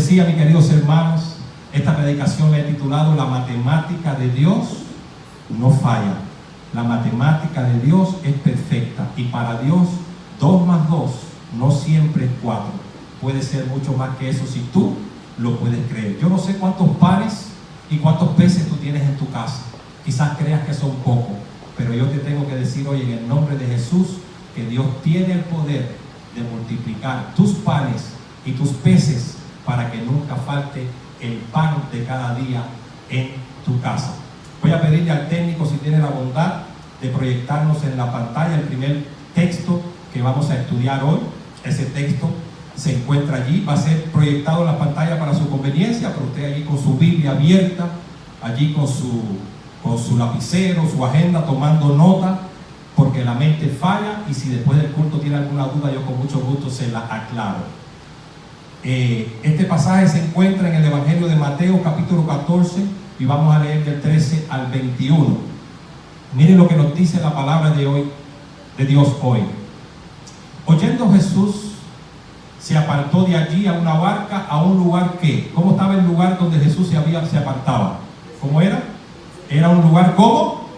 decía, mis queridos hermanos, esta predicación la he titulado La matemática de Dios no falla. La matemática de Dios es perfecta y para Dios 2 más 2 no siempre es 4. Puede ser mucho más que eso si tú lo puedes creer. Yo no sé cuántos panes y cuántos peces tú tienes en tu casa. Quizás creas que son pocos, pero yo te tengo que decir hoy en el nombre de Jesús que Dios tiene el poder de multiplicar tus panes y tus peces para que nunca falte el pan de cada día en tu casa. Voy a pedirle al técnico si tiene la bondad de proyectarnos en la pantalla el primer texto que vamos a estudiar hoy. Ese texto se encuentra allí, va a ser proyectado en la pantalla para su conveniencia, pero usted allí con su Biblia abierta, allí con su lapicero, su agenda, tomando nota, porque la mente falla y si después del culto tiene alguna duda, yo con mucho gusto se la aclaro. Este pasaje se encuentra en el Evangelio de Mateo, capítulo 14, y vamos a leer del 13 al 21. Miren lo que nos dice la palabra de Dios hoy. Oyendo Jesús, se apartó de allí a una barca, a un lugar que, ¿cómo estaba el lugar donde Jesús se apartaba? ¿Cómo era? Era un lugar como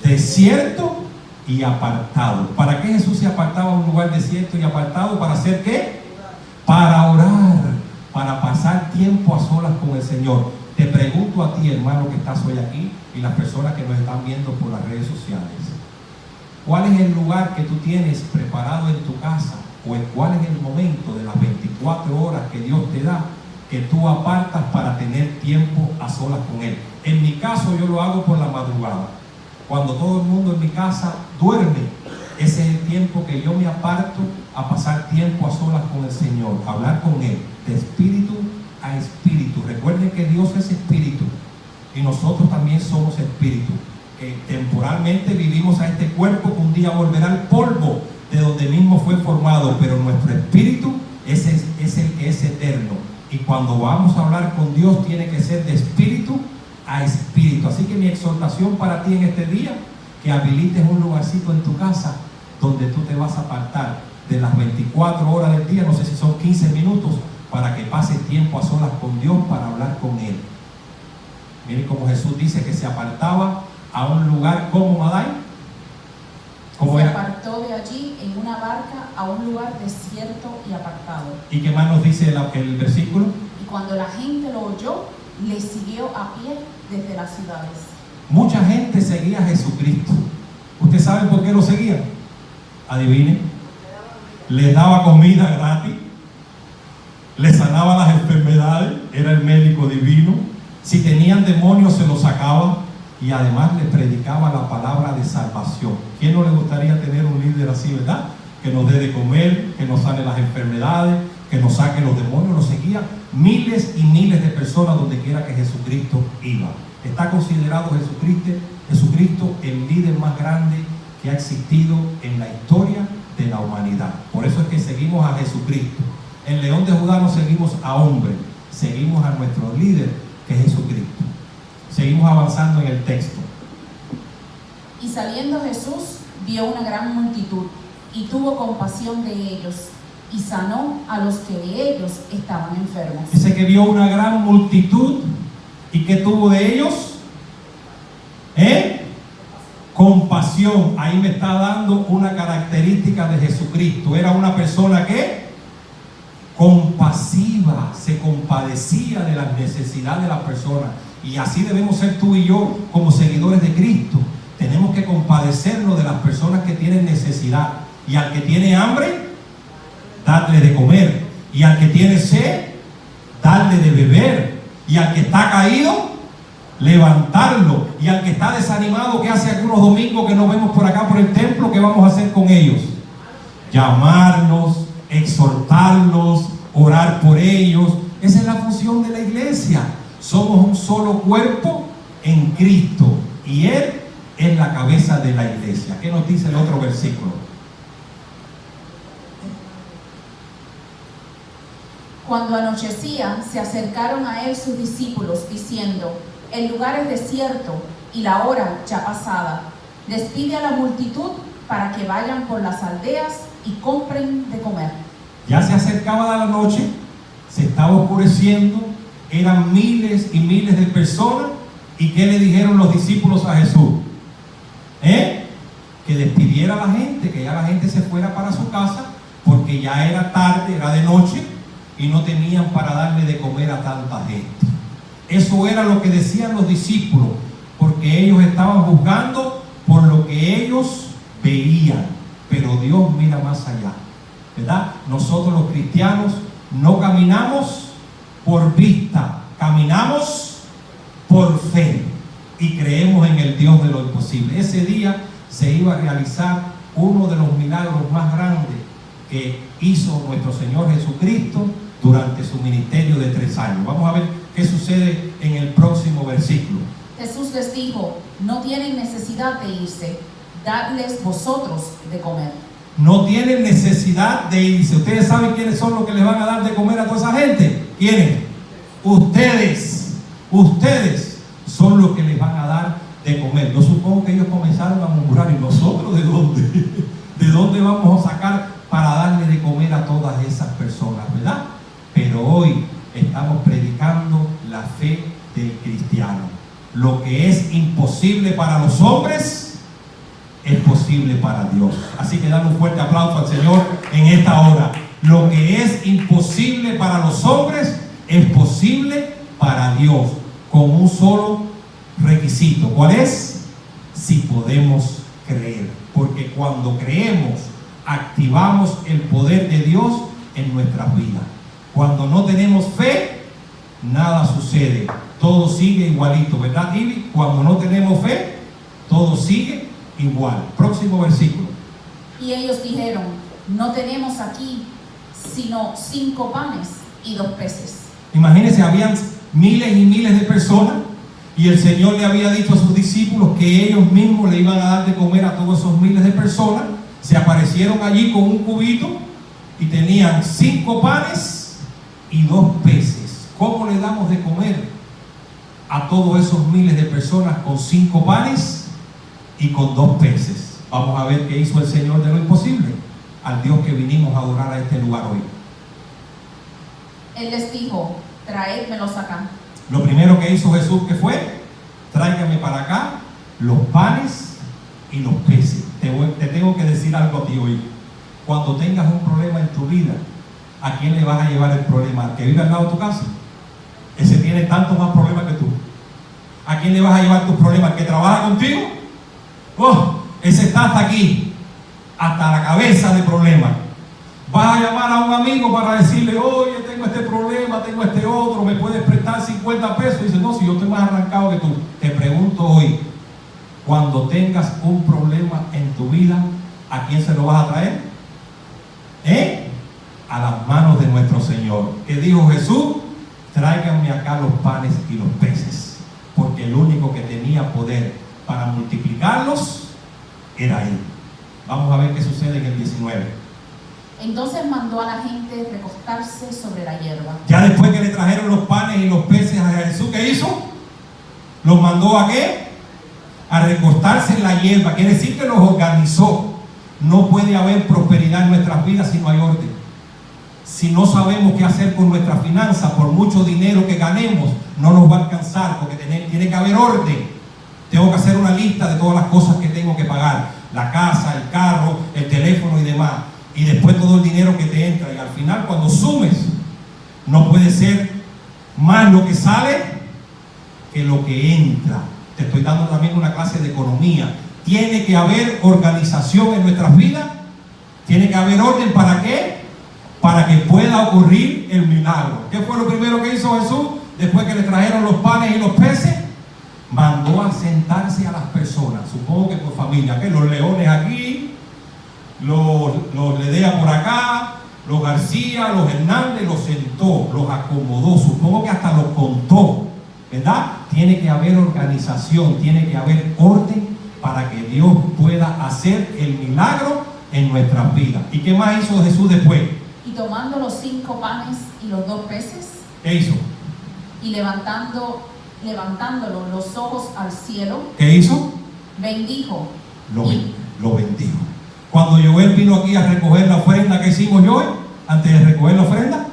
desierto y apartado. ¿Para qué Jesús se apartaba a un lugar desierto y apartado? ¿Para hacer qué? Para orar, para pasar tiempo a solas con el Señor. Te pregunto a ti, hermano, que estás hoy aquí y las personas que nos están viendo por las redes sociales, ¿cuál es el lugar que tú tienes preparado en tu casa? ¿O cuál es el momento de las 24 horas que Dios te da que tú apartas para tener tiempo a solas con Él? En mi caso yo lo hago por la madrugada. Cuando todo el mundo en mi casa duerme, ese es el tiempo que yo me aparto a pasar tiempo a solas con el Señor, a hablar con Él, de espíritu a espíritu. Recuerden que Dios es espíritu y nosotros también somos espíritu. Temporalmente vivimos a este cuerpo que un día volverá al polvo de donde mismo fue formado, pero nuestro espíritu es el que es eterno. Y cuando vamos a hablar con Dios tiene que ser de espíritu a espíritu. Así que mi exhortación para ti en este día, que habilites un lugarcito en tu casa donde tú te vas a apartar de las 24 horas del día, no sé si son 15 minutos, para que pases tiempo a solas con Dios para hablar con Él. Miren cómo Jesús dice que se apartaba a un lugar como Madai. ¿Cómo se era? apartó de allí en una barca a un lugar desierto y apartado. ¿Y qué más nos dice el versículo? Y cuando la gente lo oyó, le siguió a pie desde las ciudades. Mucha gente seguía a Jesucristo. ¿Usted sabe por qué lo seguían? Adivinen. Les daba comida gratis, les sanaba las enfermedades, era el médico divino. Si tenían demonios se los sacaba y además les predicaba la palabra de salvación. ¿Quién no le gustaría tener un líder así, verdad? Que nos dé de comer, que nos sane las enfermedades, que nos saque los demonios. Nos seguían miles y miles de personas donde quiera que Jesucristo iba. Está considerado Jesucristo el líder más grande que ha existido en la historia de la humanidad. Por eso es que seguimos a Jesucristo. En León de Judá no seguimos a hombre, seguimos a nuestro líder, que es Jesucristo. Seguimos avanzando en el texto. Y saliendo Jesús, vio una gran multitud, y tuvo compasión de ellos, y sanó a los que de ellos estaban enfermos. Dice que vio una gran multitud, ¿y qué tuvo de ellos? Compasión. Ahí me está dando una característica de Jesucristo. Era una persona que compasiva, se compadecía de las necesidades de las personas. Y así debemos ser tú y yo como seguidores de Cristo. Tenemos que compadecernos de las personas que tienen necesidad. Y al que tiene hambre, darle de comer. Y al que tiene sed, darle de beber. Y al que está caído, levantarlo. Y al que está desanimado, que hace algunos domingos que nos vemos por acá por el templo, ¿qué vamos a hacer con ellos? Llamarlos, exhortarlos, orar por ellos. Esa es la función de la iglesia. Somos un solo cuerpo en Cristo y Él es la cabeza de la iglesia. ¿Qué nos dice el otro versículo? Cuando anochecía, se acercaron a él sus discípulos, diciendo: el lugar es desierto y la hora ya pasada. Despide a la multitud para que vayan por las aldeas y compren de comer. Ya se acercaba la noche, se estaba oscureciendo, eran miles y miles de personas. ¿Y qué le dijeron los discípulos a Jesús? Que despidiera a la gente, que ya la gente se fuera para su casa, porque ya era tarde, era de noche, y no tenían para darle de comer a tanta gente. Eso era lo que decían los discípulos, porque ellos estaban juzgando por lo que ellos veían, pero Dios mira más allá, ¿verdad? Nosotros los cristianos no caminamos por vista, caminamos por fe y creemos en el Dios de lo imposible. Ese día se iba a realizar uno de los milagros más grandes que hizo nuestro Señor Jesucristo durante su ministerio de 3 años. Vamos a ver qué sucede en el próximo versículo. Jesús les dijo: no tienen necesidad de irse, dadles vosotros de comer. No tienen necesidad de irse. Ustedes saben quiénes son los que les van a dar de comer a toda esa gente. ¿Quiénes? Ustedes. Ustedes son los que les van a dar de comer. Yo supongo que ellos comenzaron a murmurar: ¿y nosotros de dónde? ¿De dónde vamos a sacar para darle de comer a todas esas personas, verdad? Pero hoy estamos predicando la fe del cristiano. Lo que es imposible para los hombres es posible para Dios. Así que dale un fuerte aplauso al Señor en esta hora. Lo que es imposible para los hombres es posible para Dios, con un solo requisito. ¿Cuál es? Si podemos creer. Porque cuando creemos, activamos el poder de Dios en nuestras vidas. Cuando no tenemos fe, nada sucede. Todo sigue igualito, ¿verdad, Ivy? Cuando no tenemos fe, todo sigue igual. Próximo versículo. Y ellos dijeron: no tenemos aquí sino 5 panes y 2 peces. Imagínense, habían miles y miles de personas y el Señor le había dicho a sus discípulos que ellos mismos le iban a dar de comer a todos esos miles de personas. Se aparecieron allí con un cubito y tenían 5 panes y 2 peces. ¿Cómo le damos de comer a todos esos miles de personas con 5 panes y con 2 peces? Vamos a ver qué hizo el Señor de lo imposible, al Dios que vinimos a adorar a este lugar hoy. Él les dijo: traédmelos acá. Lo primero que hizo Jesús, ¿qué fue? Tráigame para acá los panes y los peces. Te tengo que decir algo a ti hoy. Cuando tengas un problema en tu vida, ¿a quién le vas a llevar el problema? ¿Al que vive al lado de tu casa? Ese tiene tanto más problemas que tú. ¿A quién le vas a llevar tus problemas? ¿Al que trabaja contigo? Oh, ese está hasta aquí, hasta la cabeza de problemas. Vas a llamar a un amigo para decirle: oye, tengo este problema, tengo este otro, ¿me puedes prestar 50 pesos? Y dice: no, si yo estoy más arrancado que tú. Te pregunto hoy, cuando tengas un problema en tu vida, ¿a quién se lo vas a traer? A las manos de nuestro Señor. ¿Qué dijo Jesús? Tráiganme acá los panes y los peces, porque el único que tenía poder para multiplicarlos era Él. Vamos a ver qué sucede en el 19. Entonces mandó a la gente recostarse sobre la hierba. Ya después que le trajeron los panes y los peces a Jesús, ¿qué hizo? ¿Los mandó a qué? A recostarse en la hierba. Quiere decir que los organizó. No puede haber prosperidad en nuestras vidas si no hay orden. Si no sabemos qué hacer con nuestras finanzas, por mucho dinero que ganemos, no nos va a alcanzar, porque tiene que haber orden. Tengo que hacer una lista de todas las cosas que tengo que pagar: la casa, el carro, el teléfono y demás. Y después todo el dinero que te entra. Y al final, cuando sumes, no puede ser más lo que sale que lo que entra. Te estoy dando también una clase de economía. Tiene que haber organización en nuestras vidas. Tiene que haber orden. ¿Para qué? Para que pueda ocurrir el milagro. ¿Qué fue lo primero que hizo Jesús? Después que le trajeron los panes y los peces, mandó a sentarse a las personas. Supongo que por familia. Que los Leones aquí, los Ledea por acá, los García, los Hernández, los sentó, los acomodó. Supongo que hasta los contó, ¿verdad? Tiene que haber organización, tiene que haber orden para que Dios pueda hacer el milagro en nuestras vidas. ¿Y qué más hizo Jesús después? Y tomando los 5 panes y los 2 peces, ¿Qué hizo? y levantándolo los ojos al cielo, ¿Qué hizo? bendijo. Lo bendijo. Cuando Joel vino aquí a recoger la ofrenda, ¿qué hicimos, Joel? Antes de recoger la ofrenda,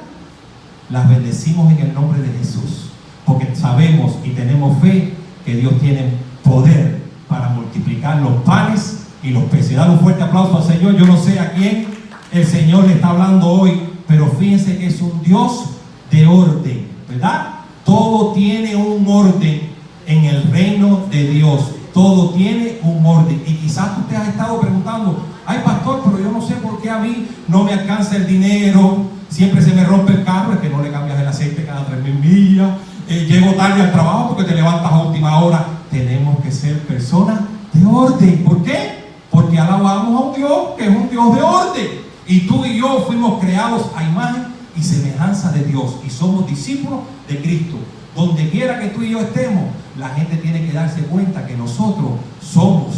las bendecimos en el nombre de Jesús, porque sabemos y tenemos fe que Dios tiene poder para multiplicar los panes y los peces. Dale un fuerte aplauso al Señor. Yo no sé a quién el Señor le está hablando hoy, pero fíjense que es un Dios de orden, ¿verdad? Todo tiene un orden en el reino de Dios. Todo tiene un orden. Y quizás tú te has estado preguntando: ay, pastor, pero yo no sé por qué a mí no me alcanza el dinero, siempre se me rompe el carro, es que no le cambias el aceite cada 3,000 millas, llego tarde al trabajo porque te levantas a última hora. Tenemos que ser personas de orden. ¿Por qué? Porque alabamos a un Dios que es un Dios de orden. Y tú y yo fuimos creados a imagen y semejanza de Dios, y somos discípulos de Cristo. Donde quiera que tú y yo estemos, la gente tiene que darse cuenta que nosotros somos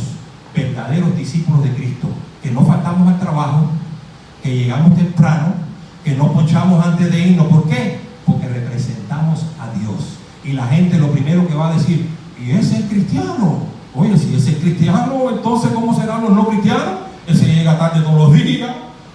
verdaderos discípulos de Cristo, que no faltamos al trabajo, que llegamos temprano, que no ponchamos antes de irnos. ¿Por qué? Porque representamos a Dios. Y la gente lo primero que va a decir: ¿y ese es cristiano? Oye, si ese es cristiano, entonces ¿cómo serán los no cristianos? Ese llega tarde todos los días,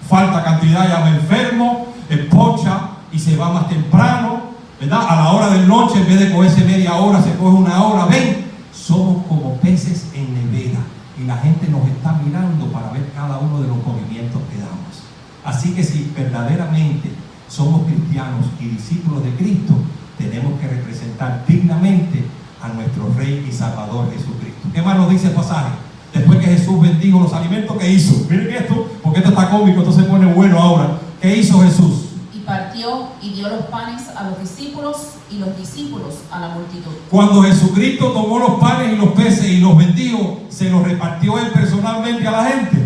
falta cantidad, llama enfermo, poncha y se va más temprano, ¿verdad? A la hora del noche, en vez de cogerse media hora, se coge una hora. Ven, somos como peces en nevera, y la gente nos está mirando para ver cada uno de los movimientos que damos. Así que si verdaderamente somos cristianos y discípulos de Cristo, tenemos que representar dignamente a nuestro Rey y Salvador Jesucristo. ¿Qué más nos dice el pasaje? Después que Jesús bendijo los alimentos, ¿qué hizo? Miren esto, porque esto está cómico, esto se pone bueno ahora. ¿Qué hizo Jesús? Y partió y dio los panes a los discípulos, y los discípulos a la multitud. Cuando Jesucristo tomó los panes y los peces y los bendijo, ¿se los repartió Él personalmente a la gente?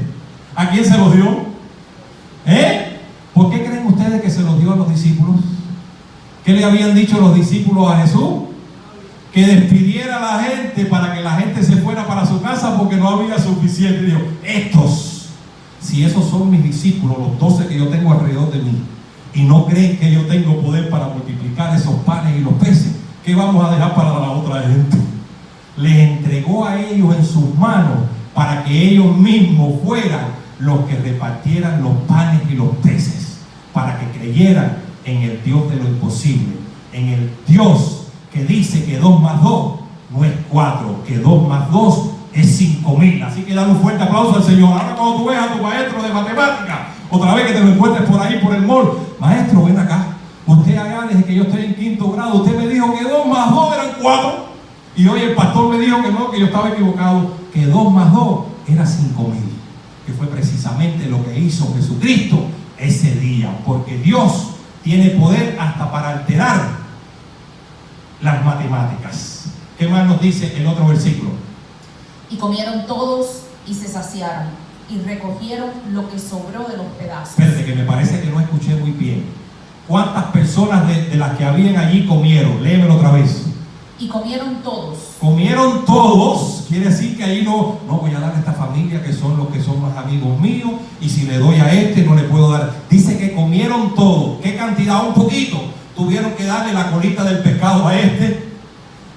¿A quién se los dio? ¿Por qué creen ustedes que se los dio a los discípulos? ¿Qué le habían dicho los discípulos a Jesús? Que despidiera a la gente para que la gente se fuera para su casa porque no había suficiente. Dijo: estos, si esos son mis discípulos, los 12 que yo tengo alrededor de mí, y no creen que yo tengo poder para multiplicar esos panes y los peces, ¿qué vamos a dejar para la otra gente? Les entregó a ellos en sus manos para que ellos mismos fueran los que repartieran los panes y los peces, para que creyeran en el Dios de lo imposible, en el Dios que dice que 2 más 2 no es 4, que 2 más 2 es 5,000. Así que dale un fuerte aplauso al Señor. Ahora cuando tú ves a tu maestro de matemáticas, otra vez que te lo encuentres por ahí por el mall: maestro, ven acá, usted allá desde que yo estoy en 5º grado, usted me dijo que 2 más 2 eran 4, y hoy el pastor me dijo que no, que yo estaba equivocado, que 2 más 2 era 5,000, que fue precisamente lo que hizo Jesucristo ese día, porque Dios tiene poder hasta para alterar las matemáticas. ¿Qué más nos dice el otro versículo? Y comieron todos y se saciaron, y recogieron lo que sobró de los pedazos. Espérate, que me parece que no escuché muy bien. ¿Cuántas personas de las que habían allí comieron? Léemelo otra vez. Y comieron todos. Comieron todos, quiere decir que ahí no voy a darle a esta familia que son los que son más amigos míos, y si le doy a este no le puedo dar. Dice que comieron todos. ¿Qué cantidad? Un poquito. Tuvieron que darle la colita del pescado a este,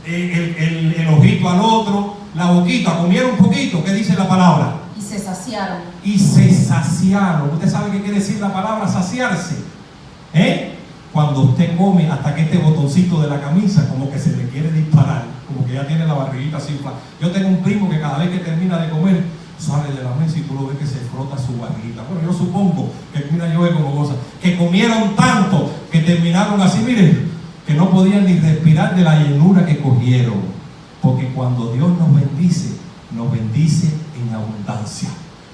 el ojito al otro, la boquita. Comieron un poquito. ¿Qué dice la palabra? Y se saciaron. Y se saciaron. ¿Usted sabe qué quiere decir la palabra saciarse? Cuando usted come hasta que este botoncito de la camisa como que se le quiere disparar, como que ya tiene la barriguita así inflada. Yo tengo un primo que cada vez que termina de comer sale de la mesa y tú lo ves que se frota su barriguita. Bueno, yo supongo que, mira, yo veo como cosas que comieron tanto que terminaron así, miren, que no podían ni respirar de la llenura que cogieron. Porque cuando Dios nos bendice en abundancia.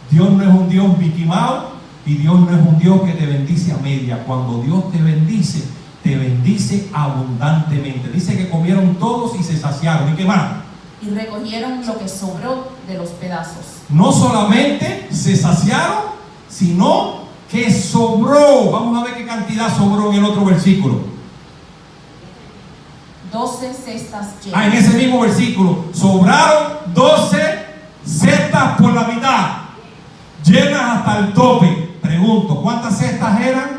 Dios no es un Dios Mickey Mouse, y Dios no es un Dios que te bendice a media. Cuando Dios te bendice abundantemente. Dice que comieron todos y se saciaron. ¿Y qué más? Y recogieron lo que sobró de los pedazos. No solamente se saciaron, sino que sobró. Vamos a ver qué cantidad sobró en el otro versículo. 12 cestas llenas. En ese mismo versículo, sobraron 12 cestas por la mitad, llenas hasta el tope. Pregunto, ¿cuántas cestas eran?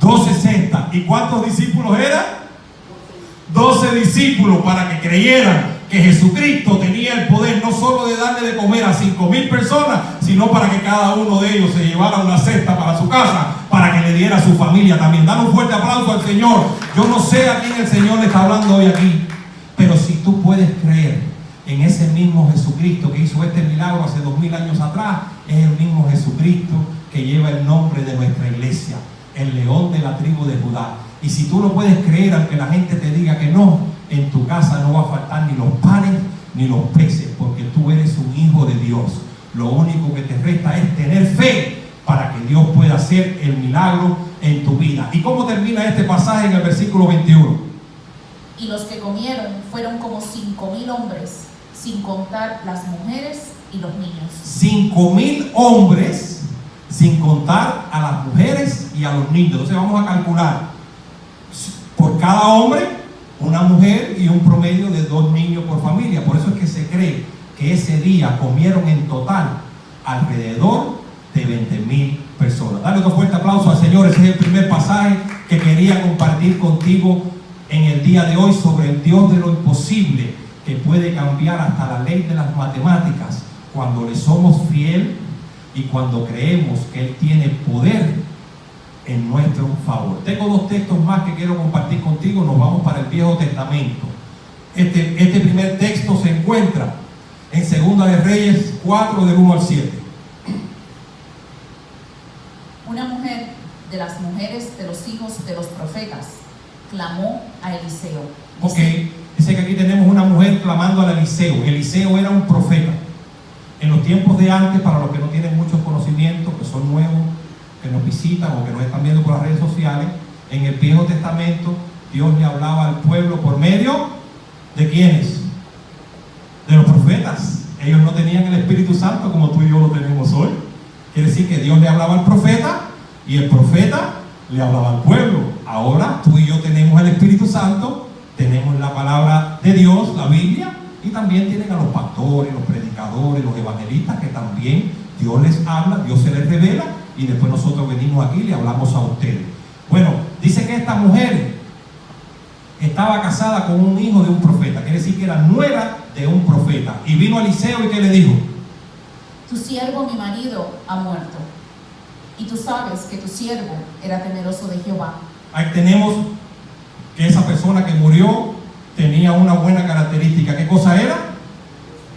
12 cestas. ¿Y cuántos discípulos eran? 12 discípulos, para que creyeran que Jesucristo tenía el poder no solo de darle de comer a 5,000 personas, sino para que cada uno de ellos se llevara una cesta para su casa, para que le diera a su familia también. Dale un fuerte aplauso al Señor. Yo no sé a quién el Señor le está hablando hoy aquí, pero si tú puedes creer en ese mismo Jesucristo que hizo este milagro hace 2000 años atrás, es el mismo Jesucristo que lleva el nombre de nuestra iglesia, el león de la tribu de Judá. Y si tú lo puedes creer, aunque la gente te diga que no, en tu casa no va a faltar ni los panes ni los peces, porque tú eres un hijo de Dios. Lo único que te resta es tener fe para que Dios pueda hacer el milagro en tu vida. ¿Y cómo termina este pasaje en el versículo 21? Y los que comieron fueron como 5,000 hombres, sin contar las mujeres y los niños. 5,000 hombres, sin contar a las mujeres y a los niños. Entonces vamos a calcular por cada hombre una mujer y un promedio de 2 niños por familia. Por eso es que se cree que ese día comieron en total alrededor de 20,000 personas. Dale otro fuerte aplauso al Señor. Ese es el primer pasaje que quería compartir contigo en el día de hoy sobre el Dios de lo imposible, que puede cambiar hasta la ley de las matemáticas cuando le somos fiel y cuando creemos que Él tiene poder en nuestro favor. Tengo 2 textos más que quiero compartir contigo. Nos vamos para el Viejo Testamento. Este primer texto se encuentra en Segunda de Reyes 4, del 1 al 7. Una mujer de las mujeres de los hijos de los profetas clamó a Eliseo. Ok, dice que aquí tenemos una mujer clamando a Eliseo. Eliseo era un profeta. En los tiempos de antes, para los que no tienen muchos conocimientos, que son nuevos, que nos visitan o que nos están viendo por las redes sociales, en el Viejo Testamento Dios le hablaba al pueblo por medio ¿de quiénes? De los profetas. Ellos no tenían el Espíritu Santo como tú y yo lo tenemos hoy. Quiere decir que Dios le hablaba al profeta y el profeta le hablaba al pueblo. Ahora tú y yo tenemos el Espíritu Santo, tenemos la palabra de Dios, la Biblia, y también tienen a los pastores, los predicadores, los evangelistas, que también Dios les habla, Dios se les revela, y después nosotros venimos aquí y le hablamos a ustedes. Bueno, dice que esta mujer estaba casada con un hijo de un profeta, quiere decir que era nuera de un profeta. Y vino Eliseo y ¿qué le dijo? Tu siervo, mi marido, ha muerto, y tú sabes que tu siervo era temeroso de Jehová. Ahí tenemos que esa persona que murió tenía una buena característica. ¿Qué cosa era?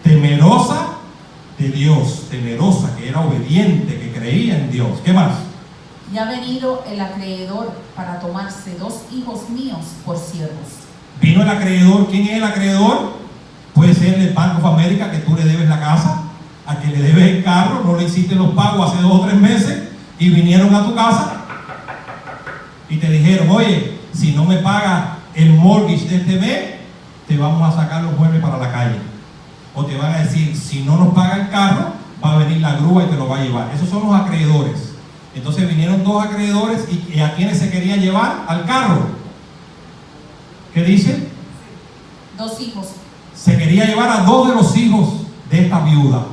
Temerosa de Dios, temerosa, que era obediente, que creía en Dios. ¿Qué más? Y ha venido el acreedor para tomarse 2 hijos míos por siervos. Vino el acreedor. ¿Quién es el acreedor? Puede ser el Bank of America, que tú le debes la casa, a que le debes el carro, no le hiciste los pagos hace 2 o 3 meses y vinieron a tu casa y te dijeron, oye, si no me pagas el mortgage de este mes, te vamos a sacar los muebles para la calle. O te van a decir, si no nos paga el carro, va a venir la grúa y te lo va a llevar. Esos son los acreedores. Entonces vinieron 2 acreedores y ¿a quiénes se querían llevar? Al carro. ¿Qué dice? 2 hijos. Se quería llevar a 2 de los hijos de esta viuda.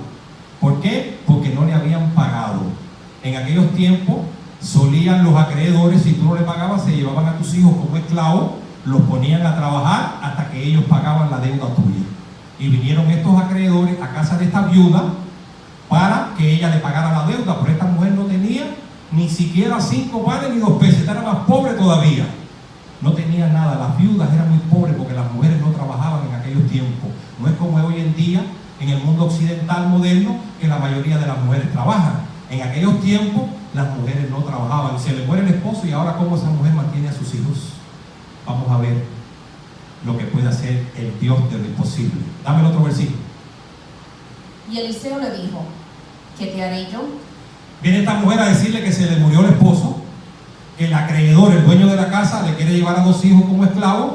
¿Por qué? Porque no le habían pagado. En aquellos tiempos solían los acreedores, si tú no le pagabas, se llevaban a tus hijos como esclavos, los ponían a trabajar hasta que ellos pagaban la deuda tuya. Y vinieron estos acreedores a casa de esta viuda para que ella le pagara la deuda, pero esta mujer no tenía ni siquiera 5 panes ni 2 pesos, era más pobre todavía. No tenía nada. Las viudas eran muy pobres porque las mujeres no trabajaban en aquellos tiempos. No es como hoy en día en el mundo occidental moderno, que la mayoría de las mujeres trabajan. En aquellos tiempos las mujeres no trabajaban. Se le muere el esposo y ahora ¿cómo esa mujer mantiene a sus hijos? Vamos a ver lo que puede hacer el Dios de lo imposible. Dame el otro versículo. Y Eliseo le dijo, ¿qué te haré yo? Viene esta mujer a decirle que se le murió el esposo, que el acreedor, el dueño de la casa, le quiere llevar a 2 hijos como esclavos,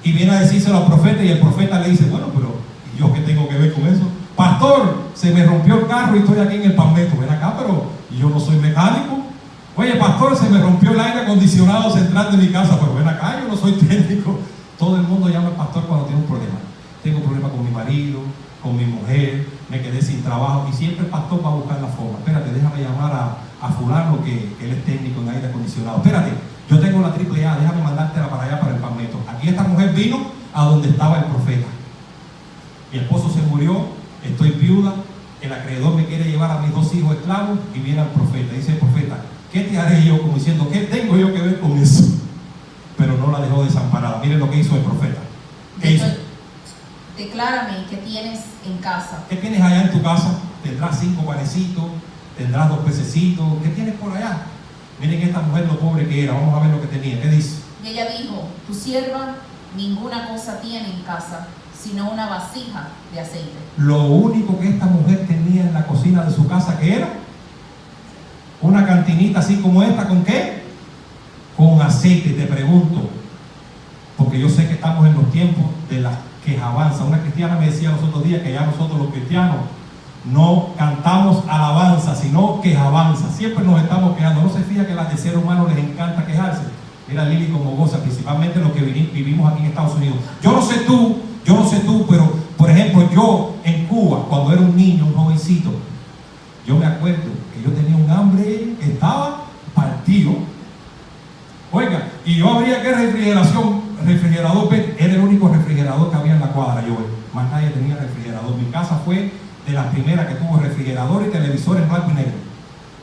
y viene a decírselo al profeta, y el profeta le dice, bueno, pero ¿yo qué tengo que ver con eso? Pastor, se me rompió el carro y estoy aquí en el Palmetto. Ven acá, pero yo no soy mecánico. Oye, pastor, se me rompió el aire acondicionado central de mi casa, pero ven acá, yo no soy técnico. Todo el mundo llama al pastor cuando tiene un problema. Tengo un problema con mi marido, con mi mujer, me quedé sin trabajo, y siempre el pastor va a buscar la forma. Espérate, déjame llamar a fulano que él es técnico en aire acondicionado. Espérate, yo tengo la AAA, déjame mandártela para allá, para el Palmetto. Aquí esta mujer vino a donde estaba el profeta. mis 2 hijos esclavos y viene al profeta. Dice el profeta, ¿qué te haré yo? Como diciendo, ¿qué tengo yo que ver con eso? Pero no la dejó desamparada. Miren lo que hizo el profeta. ¿Qué hizo? Declárame qué tienes en casa. ¿Qué tienes allá en tu casa? Tendrás 5 panecitos, tendrás 2 pececitos. ¿Qué tienes por allá? Miren esta mujer lo pobre que era. Vamos a ver lo que tenía. ¿Qué dice? Y ella dijo, tu sierva ninguna cosa tiene en casa, sino una vasija de aceite. Lo único que esta mujer tenía en la cocina de su casa, ¿qué era? Una cantinita así como esta, ¿con qué? Con aceite. Te pregunto, porque yo sé que estamos en los tiempos de las quejabanzas. Una cristiana me decía los otros días que ya nosotros los cristianos no cantamos alabanza, sino quejabanza. Siempre nos estamos quejando. ¿No se fija que a las de ser humano les encanta quejarse? Mira Lili como goza, principalmente los que vivimos aquí en Estados Unidos. Yo no sé tú, pero por ejemplo yo en Cuba, cuando era un niño, un jovencito, yo me acuerdo que yo tenía un hambre que estaba partido. Oiga, y yo abría que refrigerador, era el único refrigerador que había en la cuadra. Yo, más nadie tenía refrigerador. Mi casa fue de las primeras que tuvo refrigerador y televisor en blanco y negro.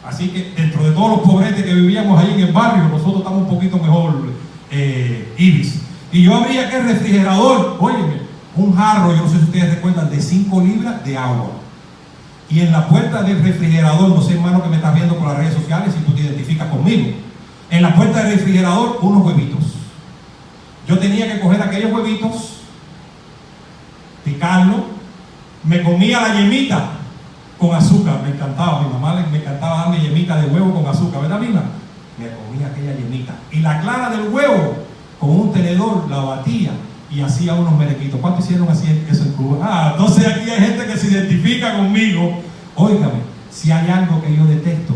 Así que dentro de todos los pobretes que vivíamos ahí en el barrio, nosotros estamos un poquito mejor, Ibis. Y yo abría aquel refrigerador, óyeme, un jarro, yo no sé si ustedes recuerdan, de 5 libras de agua. Y en la puerta del refrigerador, no sé hermano que me estás viendo por las redes sociales, si tú te identificas conmigo, en la puerta del refrigerador unos huevitos. Yo tenía que coger aquellos huevitos, picarlo, me comía la yemita con azúcar, me encantaba, mi mamá me encantaba darme yemita de huevo con azúcar, ¿verdad, Mima? Me comía aquella yemita. Y la clara del huevo, con un tenedor, la batía y hacía unos merequitos. ¿Cuánto hicieron así eso en Cuba? Entonces aquí hay gente que se identifica conmigo. Óigame, si hay algo que yo detesto,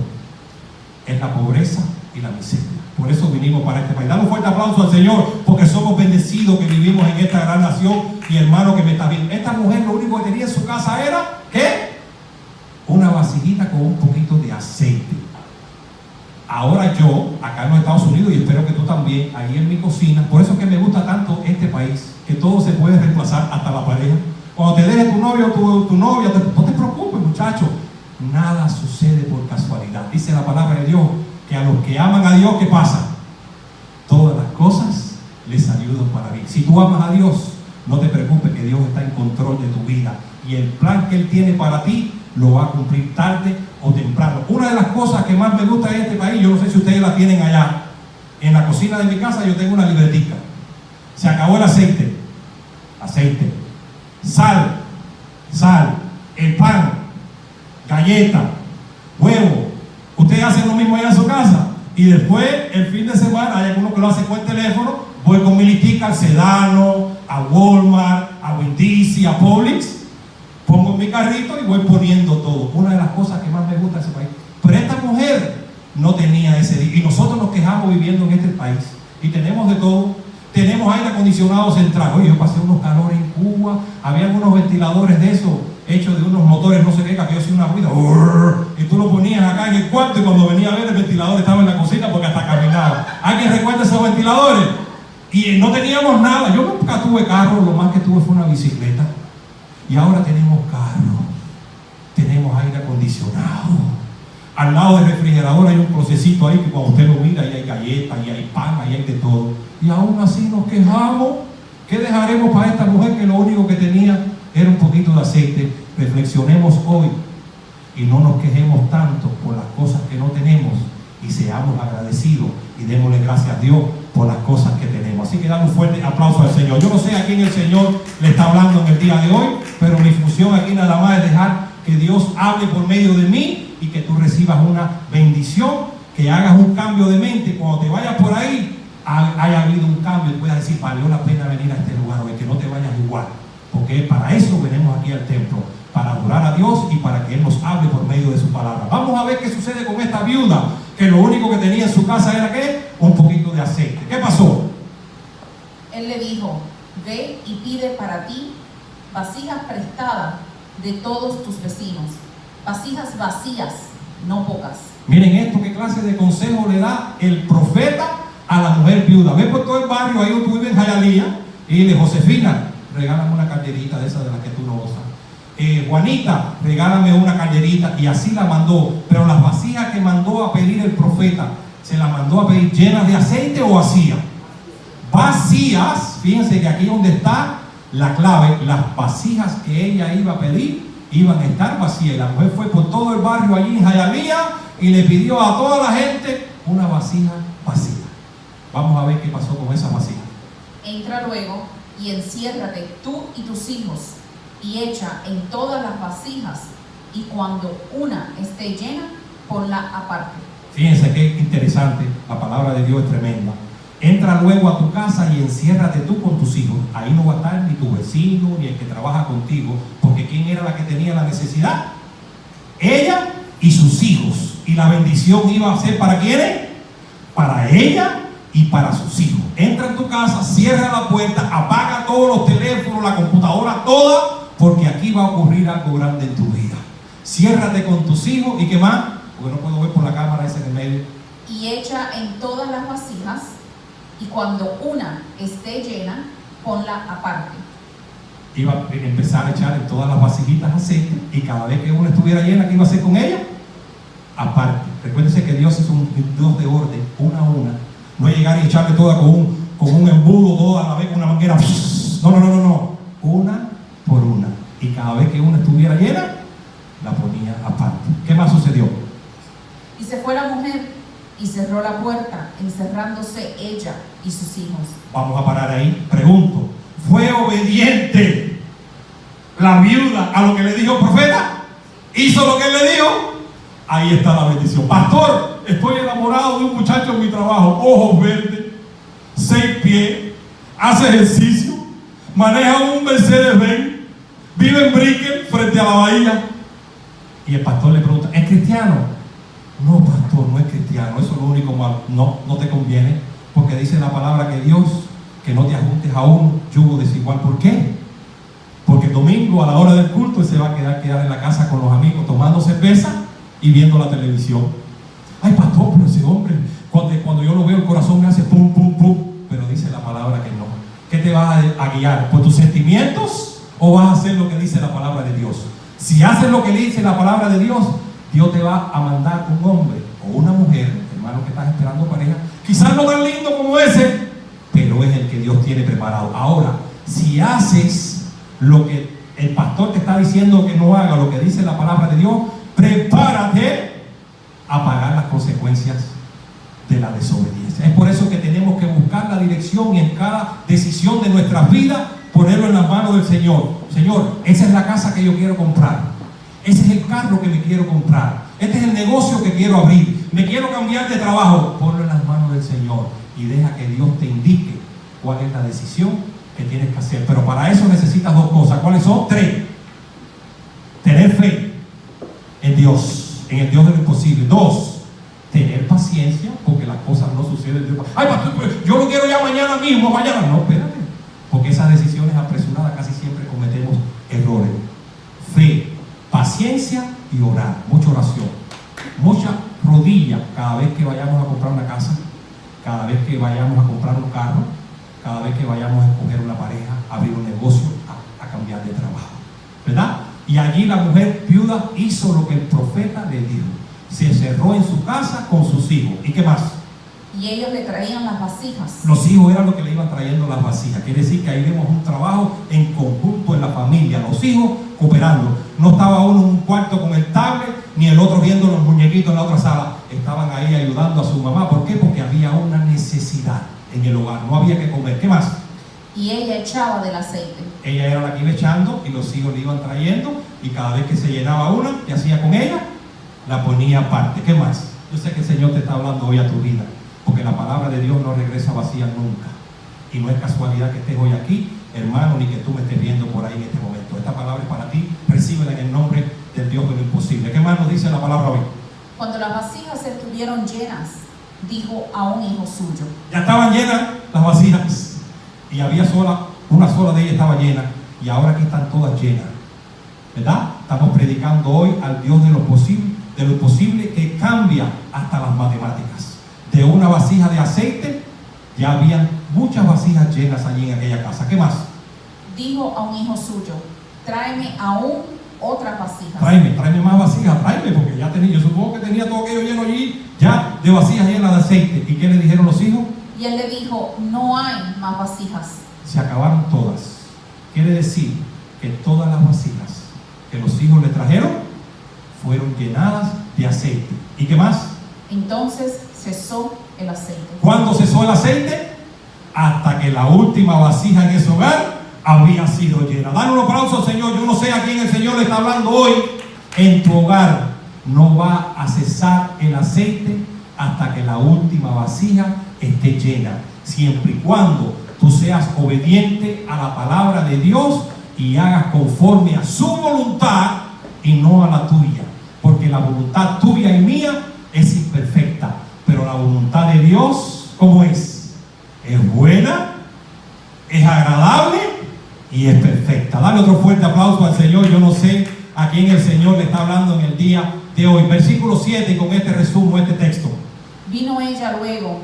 es la pobreza y la miseria. Por eso vinimos para este país. Damos un fuerte aplauso al Señor, porque somos bendecidos que vivimos en esta gran nación. Y hermano que me está viendo, esta mujer lo único que tenía en su casa era, ¿qué? Una vasijita con un poquito de aceite. Ahora yo, acá en los Estados Unidos, y espero que tú también, ahí en mi cocina, por eso es que me gusta tanto este país, que todo se puede reemplazar, hasta la pareja. Cuando te deje tu novio o tu novia, no te preocupes, muchacho, nada sucede por casualidad. Dice la palabra de Dios, que a los que aman a Dios, ¿qué pasa? Todas las cosas les ayudan para bien. Si tú amas a Dios, no te preocupes, que Dios está en control de tu vida. Y el plan que Él tiene para ti, lo va a cumplir tarde o temprano. Una de las cosas que más me gusta de este país, yo no sé si ustedes la tienen allá, en la cocina de mi casa yo tengo una libretica. Se acabó el aceite, sal, el pan, galleta, huevo. Ustedes hacen lo mismo allá en su casa y después el fin de semana hay algunos que lo hacen con el teléfono. Voy con mi listica al Sedano, a Walmart, a Winn-Dixie, a Publix. Pongo mi carrito y voy poniendo todo. Una de las cosas que más me gusta de ese país. Pero esta mujer no tenía ese día. Y nosotros nos quejamos viviendo en este país. Y tenemos de todo. Tenemos aire acondicionado central. Oye, yo pasé unos calores en Cuba. Había unos ventiladores de esos, hechos de unos motores, no sé qué, que yo hacía una ruido. Y tú lo ponías acá en el cuarto y cuando venía a ver el ventilador estaba en la cocina porque hasta caminaba. ¿Alguien recuerda esos ventiladores? Y no teníamos nada. Yo nunca tuve carro. Lo más que tuve fue una bicicleta. Y ahora tenemos carro, tenemos aire acondicionado. Al lado del refrigerador hay un procesito ahí que cuando usted lo mira, ahí hay galletas, ahí hay pan, ahí hay de todo. Y aún así nos quejamos. ¿Qué dejaremos para esta mujer que lo único que tenía era un poquito de aceite? Reflexionemos hoy y no nos quejemos tanto por las cosas que no tenemos y seamos agradecidos y démosle gracias a Dios por las cosas que tenemos. Así que dale un fuerte aplauso al Señor. Yo no sé a quién el Señor le está hablando en el día de hoy, pero mi función aquí nada más es dejar que Dios hable por medio de mí y que tú recibas una bendición, que hagas un cambio de mente. Cuando te vayas por ahí, haya habido un cambio y puedas decir, valió la pena venir a este lugar hoy, que no te vayas igual, porque para eso venimos aquí al templo, para adorar a Dios y para que Él nos hable por medio de su palabra. Vamos a ver qué sucede con esta viuda, que lo único que tenía en su casa era ¿qué? Un poquito de aceite. ¿Qué pasó? Él le dijo, ve y pide para ti vasijas prestadas de todos tus vecinos, vasijas vacías, no pocas. Miren esto, qué clase de consejo le da el profeta a la mujer viuda. Ve por todo el barrio, ahí donde tú vives en Hialeah, y dile, Josefina, regálame una carterita de esas de las que tú no usas. Juanita, regálame una calderita, y así la mandó. Pero las vasijas que mandó a pedir el profeta, ¿se las mandó a pedir llenas de aceite o vacías? Vacías. Fíjense que aquí donde está la clave, las vasijas que ella iba a pedir iban a estar vacías. La mujer fue por todo el barrio allí en Hialeah y le pidió a toda la gente una vasija vacía. Vamos a ver qué pasó con esa vasija. Entra luego y enciérrate tú y tus hijos, y echa en todas las vasijas, y cuando una esté llena, ponla aparte. Fíjense qué interesante, la palabra de Dios es tremenda. Entra luego a tu casa y enciérrate tú con tus hijos. Ahí no va a estar ni tu vecino, ni el que trabaja contigo, porque ¿quién era la que tenía la necesidad? Ella y sus hijos. Y la bendición iba a ser ¿para quiénes? Para ella y para sus hijos. Entra en tu casa, cierra la puerta, apaga todos los teléfonos, la computadora, toda, porque aquí va a ocurrir algo grande en tu vida. Ciérrate con tus hijos y ¿qué más? Porque no puedo ver por la cámara ese en el medio. Y echa en todas las vasijas, y cuando una esté llena, ponla aparte. Iba a empezar a echar en todas las vasijitas aceite, y cada vez que una estuviera llena, ¿qué iba a hacer con ella? Aparte. Recuérdense que Dios es un Dios de orden, una a una. No es llegar y echarle toda con un embudo, toda a la vez con una manguera. No. Una por una. Y cada vez que una estuviera llena, la ponía aparte. ¿Qué más sucedió? Y se fue la mujer y cerró la puerta, encerrándose ella y sus hijos. Vamos a parar ahí. Pregunto, ¿fue obediente la viuda a lo que le dijo el profeta? ¿Hizo lo que él le dijo? Ahí está la bendición. Pastor, estoy enamorado de un muchacho en mi trabajo, ojos verdes, 6 pies, hace ejercicio, maneja un Mercedes-Benz, vive en Brickell frente a la bahía. Y el pastor le pregunta, ¿es cristiano? No, pastor, no es cristiano, eso es lo único malo. No te conviene, porque dice la palabra que Dios, que no te ajustes a un yugo desigual. ¿Por qué? Porque el domingo a la hora del culto él se va a quedar en la casa con los amigos tomando cerveza y viendo la televisión. Ay, pastor, pero ese hombre, cuando yo lo veo, el corazón me hace pum, pum, pum. Pero dice la palabra que no. ¿Qué te vas a guiar? ¿Por tus sentimientos o vas a hacer lo que dice la palabra de Dios? Si haces lo que dice la palabra de Dios, Dios te va a mandar un hombre o una mujer, hermano, que estás esperando pareja, quizás no tan lindo como ese, pero es el que Dios tiene preparado. Ahora, si haces lo que el pastor te está diciendo que no haga, lo que dice la palabra de Dios, prepárate a pagar las consecuencias de la desobediencia. Es por eso que tenemos que buscar la dirección y en cada decisión de nuestras vidas ponerlo en las manos del Señor. Señor, esa es la casa que yo quiero comprar. Ese es el carro que me quiero comprar. Este es el negocio que quiero abrir. Me quiero cambiar de trabajo. Ponlo en las manos del Señor y deja que Dios te indique cuál es la decisión que tienes que hacer. Pero para eso necesitas 2 cosas. ¿Cuáles son? 3. Tener fe en Dios, en el Dios de lo imposible. 2, tener paciencia, porque las cosas no suceden. Ay, pastor, yo lo quiero ya mañana mismo, mañana. No, espérate, porque esas decisiones apresuradas casi siempre cometemos errores. Fe, paciencia y orar. Mucha oración, mucha rodilla cada vez que vayamos a comprar una casa, cada vez que vayamos a comprar un carro, cada vez que vayamos a escoger una pareja, abrir un negocio, a cambiar de trabajo, ¿verdad? Y allí la mujer viuda hizo lo que el profeta le dijo. Se cerró en su casa con sus hijos. ¿Y qué más? Y ellos le traían las vasijas. Los hijos eran los que le iban trayendo las vasijas. Quiere decir que ahí vemos un trabajo en conjunto en la familia. Los hijos cooperando. No estaba uno en un cuarto con el tablet, ni el otro viendo los muñequitos en la otra sala. Estaban ahí ayudando a su mamá. ¿Por qué? Porque había una necesidad en el hogar. No había que comer. ¿Qué más? Y ella echaba del aceite. Ella era la que iba echando y los hijos le iban trayendo, y cada vez que se llenaba una, ¿qué hacía con ella? La ponía aparte. ¿Qué más? Yo sé que el Señor te está hablando hoy a tu vida, porque la palabra de Dios no regresa vacía nunca. Y no es casualidad que estés hoy aquí, hermano, ni que tú me estés viendo por ahí en este momento. Esta palabra es para ti, recíbela en el nombre del Dios de lo imposible. ¿Qué más nos dice la palabra hoy? Cuando las vasijas estuvieron llenas, dijo a un hijo suyo. Ya estaban llenas las vasijas. Y había una sola de ellas estaba llena, y ahora aquí están todas llenas, ¿verdad? Estamos predicando hoy al Dios de lo posible que cambia hasta las matemáticas. De una vasija de aceite, ya habían muchas vasijas llenas allí en aquella casa. ¿Qué más? Dijo a un hijo suyo, tráeme aún otras vasijas. Tráeme más vasijas, tráeme, porque ya tenía, yo supongo que tenía todo aquello lleno allí, ya de vasijas llenas de aceite. ¿Y qué le dijeron los hijos? Y él le dijo, no hay más vasijas. Se acabaron todas. Quiere decir que todas las vasijas que los hijos le trajeron fueron llenadas de aceite. ¿Y qué más? Entonces cesó el aceite. ¿Cuándo cesó el aceite? Hasta que la última vasija en ese hogar había sido llena. Dale un aplauso al Señor. Yo no sé a quién el Señor le está hablando hoy. En tu hogar no va a cesar el aceite hasta que la última vasija esté llena, siempre y cuando tú seas obediente a la palabra de Dios y hagas conforme a su voluntad y no a la tuya, porque la voluntad tuya y mía es imperfecta, pero la voluntad de Dios, ¿cómo es? Es buena, es agradable y es perfecta. Dale otro fuerte aplauso al Señor. Yo no sé a quién el Señor le está hablando en el día de hoy. Versículo 7, y con este resumo este texto. Vino ella luego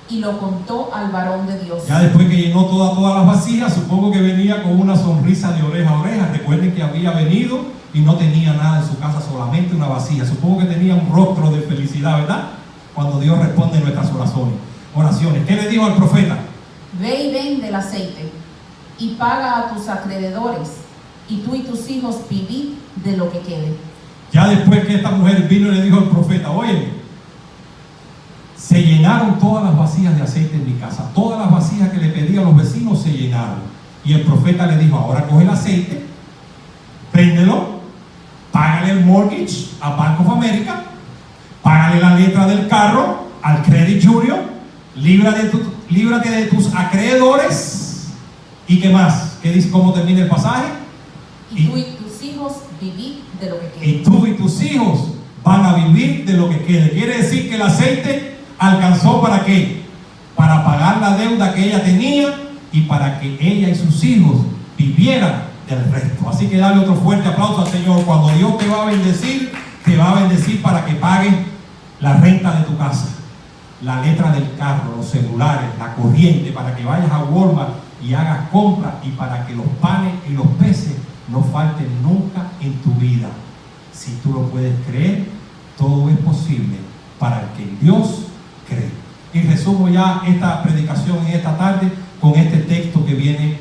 y lo contó al varón de Dios. Ya después que llenó todas las vasijas, supongo que venía con una sonrisa de oreja a oreja. Recuerden que había venido y no tenía nada en su casa, solamente una vasija. Supongo que tenía un rostro de felicidad, ¿verdad? Cuando Dios responde nuestras oraciones. ¿Qué le dijo al profeta? Ve y vende el aceite y paga a tus acreedores, y tú y tus hijos vivid de lo que quede. Ya después que esta mujer vino y le dijo al profeta, oye, se llenaron todas las vasijas de aceite en mi casa. Todas las vasijas que le pedí a los vecinos se llenaron. Y el profeta le dijo, ahora coge el aceite, véndelo, págale el mortgage a Bank of America, págale la letra del carro al Credit Union, líbrate de tus acreedores. ¿Y qué más? ¿Qué dice? ¿Cómo termina el pasaje? Y tú y tus hijos vivid de lo que quede. Y tú y tus hijos van a vivir de lo que quede. Quiere decir que el aceite alcanzó ¿para qué? Para pagar la deuda que ella tenía y para que ella y sus hijos vivieran del resto. Así que dale otro fuerte aplauso al Señor. Cuando Dios te va a bendecir, te va a bendecir para que pagues la renta de tu casa, la letra del carro, los celulares, la corriente, para que vayas a Walmart y hagas compras, y para que los panes y los peces no falten nunca en tu vida. Si tú lo puedes creer, todo es posible para el que en Dios cree. Y resumo ya esta predicación en esta tarde con este texto que viene.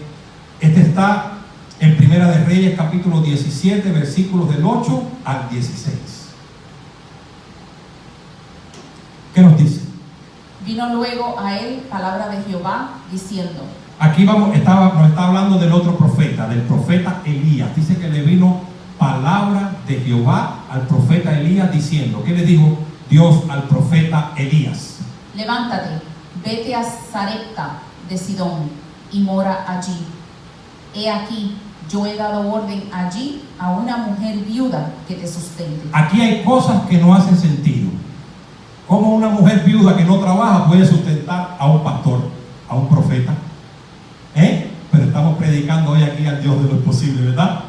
Este está en Primera de Reyes, capítulo 17, versículos del 8 al 16. ¿Qué nos dice? Vino luego a él palabra de Jehová diciendo. Aquí nos está hablando del otro profeta, del profeta Elías. Dice que le vino palabra de Jehová al profeta Elías diciendo. ¿Qué le dijo Dios al profeta Elías? Levántate, vete a Sarepta de Sidón y mora allí. He aquí, yo he dado orden allí a una mujer viuda que te sustente. Aquí hay cosas que no hacen sentido. ¿Cómo una mujer viuda que no trabaja puede sustentar a un pastor, a un profeta? Pero estamos predicando hoy aquí al Dios de lo imposible, ¿verdad?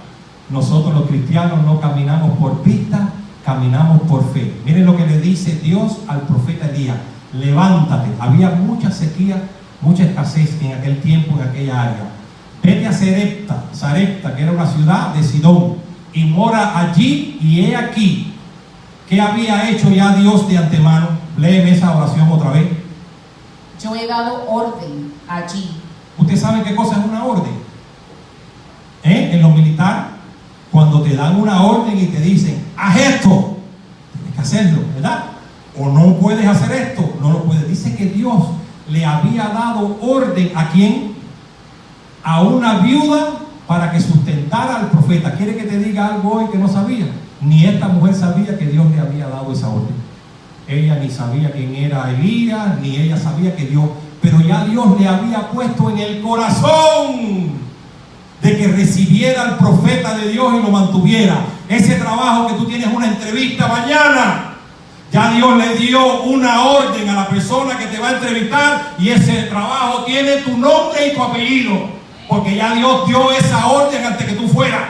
Nosotros los cristianos no caminamos por vista, caminamos por fe. Miren lo que le dice Dios al profeta Elías. Levántate. Había mucha sequía, mucha escasez en aquel tiempo, en aquella área. Vete a Sarepta, que era una ciudad de Sidón, y mora allí. Y he aquí, ¿qué había hecho ya Dios de antemano? Léeme esa oración otra vez. Yo he dado orden allí. ¿Usted sabe qué cosa es una orden? En lo militar, cuando te dan una orden y te dicen, haz esto, tienes que hacerlo, ¿verdad? O no puedes hacer esto, no lo puedes. Dice que Dios le había dado orden ¿a quién? A una viuda para que sustentara al profeta. ¿Quiere que te diga algo hoy que no sabía? Ni esta mujer sabía que Dios le había dado esa orden. Ella ni sabía quién era Elías, ni ella sabía que Dios, pero ya Dios le había puesto en el corazón de que recibiera al profeta de Dios y lo mantuviera. Ese trabajo que tú tienes una entrevista mañana, ya Dios le dio una orden a la persona que te va a entrevistar, y ese trabajo tiene tu nombre y tu apellido, porque ya Dios dio esa orden antes que tú fueras.